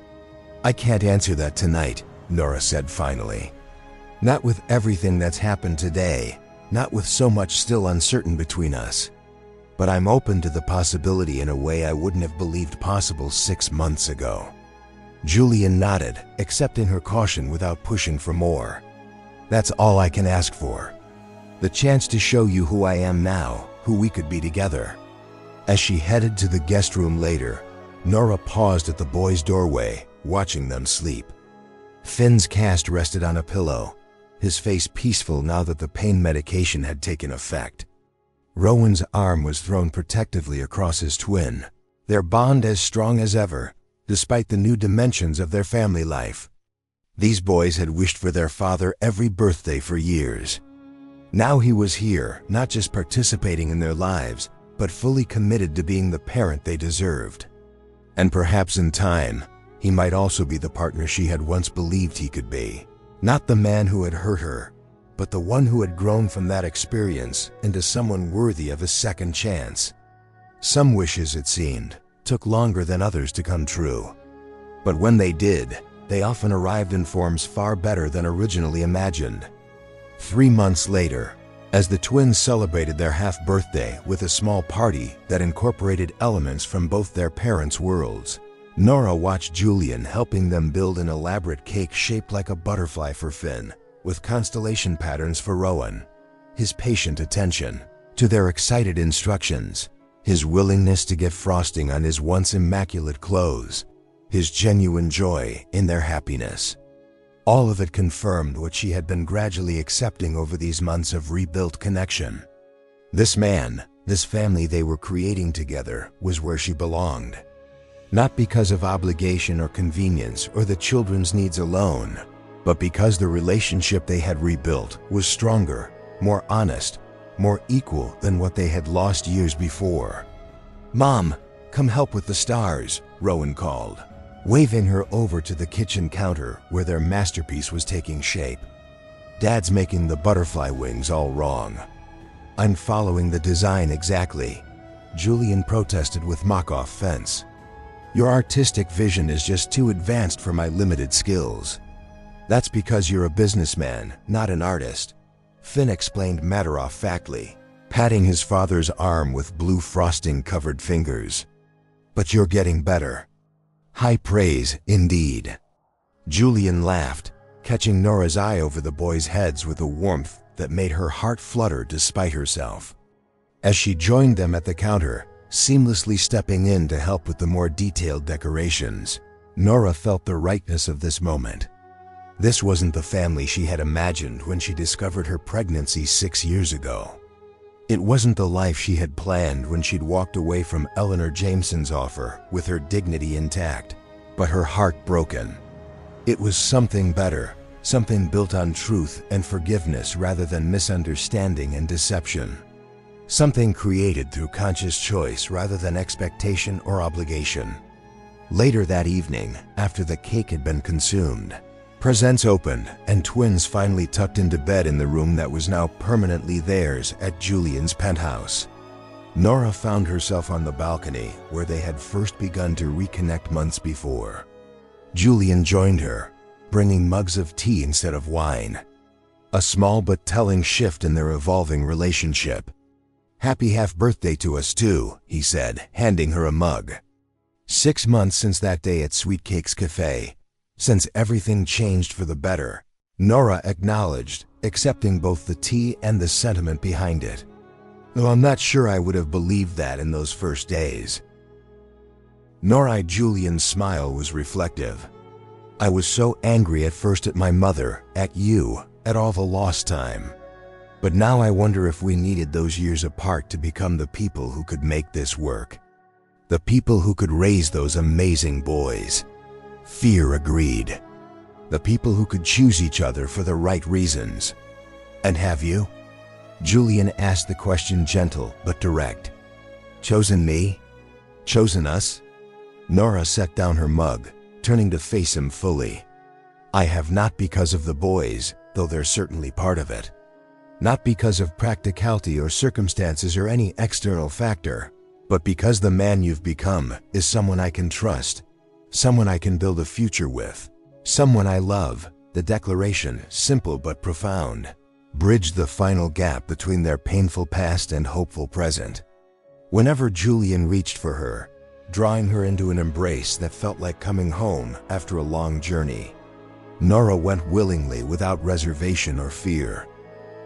I can't answer that tonight, Nora said finally. Not with everything that's happened today, not with so much still uncertain between us. But I'm open to the possibility in a way I wouldn't have believed possible 6 months ago. Julian nodded, accepting her caution without pushing for more. That's all I can ask for. The chance to show you who I am now, who we could be together. As she headed to the guest room later, Nora paused at the boys' doorway, watching them sleep. Finn's cast rested on a pillow, his face peaceful now that the pain medication had taken effect. Rowan's arm was thrown protectively across his twin, their bond as strong as ever, despite the new dimensions of their family life. These boys had wished for their father every birthday for years. Now he was here, not just participating in their lives, but fully committed to being the parent they deserved. And perhaps in time, he might also be the partner she had once believed he could be. Not the man who had hurt her, but the one who had grown from that experience into someone worthy of a second chance. Some wishes, it seemed, took longer than others to come true. But when they did, they often arrived in forms far better than originally imagined. 3 months later, as the twins celebrated their half-birthday with a small party that incorporated elements from both their parents' worlds, Nora watched Julian helping them build an elaborate cake shaped like a butterfly for Finn, with constellation patterns for Rowan. His patient attention to their excited instructions, his willingness to get frosting on his once immaculate clothes, his genuine joy in their happiness. All of it confirmed what she had been gradually accepting over these months of rebuilt connection. This man, this family they were creating together, was where she belonged. Not because of obligation or convenience or the children's needs alone, but because the relationship they had rebuilt was stronger, more honest, more equal than what they had lost years before. "Mom, come help with the stars," Rowan called, waving her over to the kitchen counter where their masterpiece was taking shape. "Dad's making the butterfly wings all wrong." "I'm following the design exactly," Julian protested with mock offense. "Your artistic vision is just too advanced for my limited skills." "That's because you're a businessman, not an artist," Finn explained matter-of-factly, patting his father's arm with blue frosting-covered fingers. "But you're getting better." "High praise, indeed." Julian laughed, catching Nora's eye over the boys' heads with a warmth that made her heart flutter despite herself. As she joined them at the counter, seamlessly stepping in to help with the more detailed decorations, Nora felt the rightness of this moment. This wasn't the family she had imagined when she discovered her pregnancy 6 years ago. It wasn't the life she had planned when she'd walked away from Eleanor Jameson's offer with her dignity intact, but her heart broken. It was something better, something built on truth and forgiveness rather than misunderstanding and deception. Something created through conscious choice rather than expectation or obligation. Later that evening, after the cake had been consumed, Presents opened, and twins finally tucked into bed in the room that was now permanently theirs at Julian's penthouse. Nora found herself on the balcony where they had first begun to reconnect months before. Julian joined her, bringing mugs of tea instead of wine. A small but telling shift in their evolving relationship. "Happy half-birthday to us too," he said, handing her a mug. 6 months since that day at Sweet Cakes Cafe. Since everything changed for the better, Nora acknowledged, accepting both the tea and the sentiment behind it. "Though I'm not sure I would have believed that in those first days." Julian's smile was reflective. "I was so angry at first at my mother, at you, at all the lost time. But now I wonder if we needed those years apart to become the people who could make this work. The people who could raise those amazing boys." Fear agreed. "The people who could choose each other for the right reasons." "And have you?" Julian asked the question gentle but direct. "Chosen me? Chosen us?" Nora set down her mug, turning to face him fully. "I have not because of the boys, though they're certainly part of it. Not because of practicality or circumstances or any external factor, but because the man you've become is someone I can trust. Someone I can build a future with. Someone I love." The declaration, simple but profound, bridged the final gap between their painful past and hopeful present. Whenever Julian reached for her, drawing her into an embrace that felt like coming home after a long journey, Nora went willingly without reservation or fear.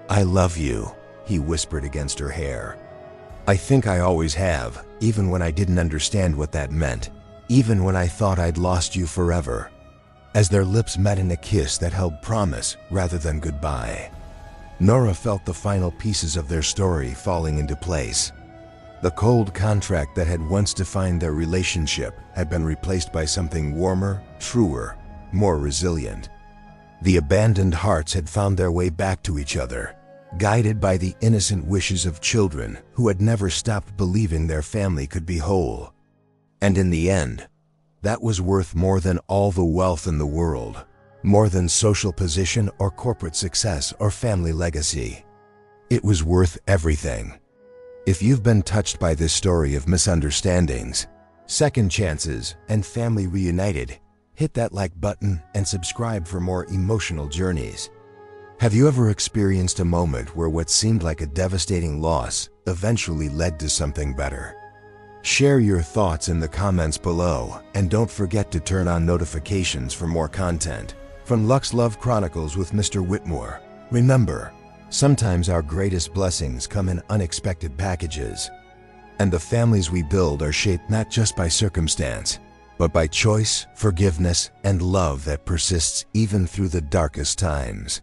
"I love you," he whispered against her hair. "I think I always have, even when I didn't understand what that meant. Even when I thought I'd lost you forever." As their lips met in a kiss that held promise rather than goodbye, Nora felt the final pieces of their story falling into place. The cold contract that had once defined their relationship had been replaced by something warmer, truer, more resilient. The abandoned hearts had found their way back to each other, guided by the innocent wishes of children who had never stopped believing their family could be whole. And in the end, that was worth more than all the wealth in the world, more than social position or corporate success or family legacy. It was worth everything. If you've been touched by this story of misunderstandings, second chances, and family reunited, hit that like button and subscribe for more emotional journeys. Have you ever experienced a moment where what seemed like a devastating loss eventually led to something better? Share your thoughts in the comments below, and don't forget to turn on notifications for more content. From Lux Love Chronicles with Mr. Whitmore, remember, sometimes our greatest blessings come in unexpected packages. And the families we build are shaped not just by circumstance, but by choice, forgiveness, and love that persists even through the darkest times.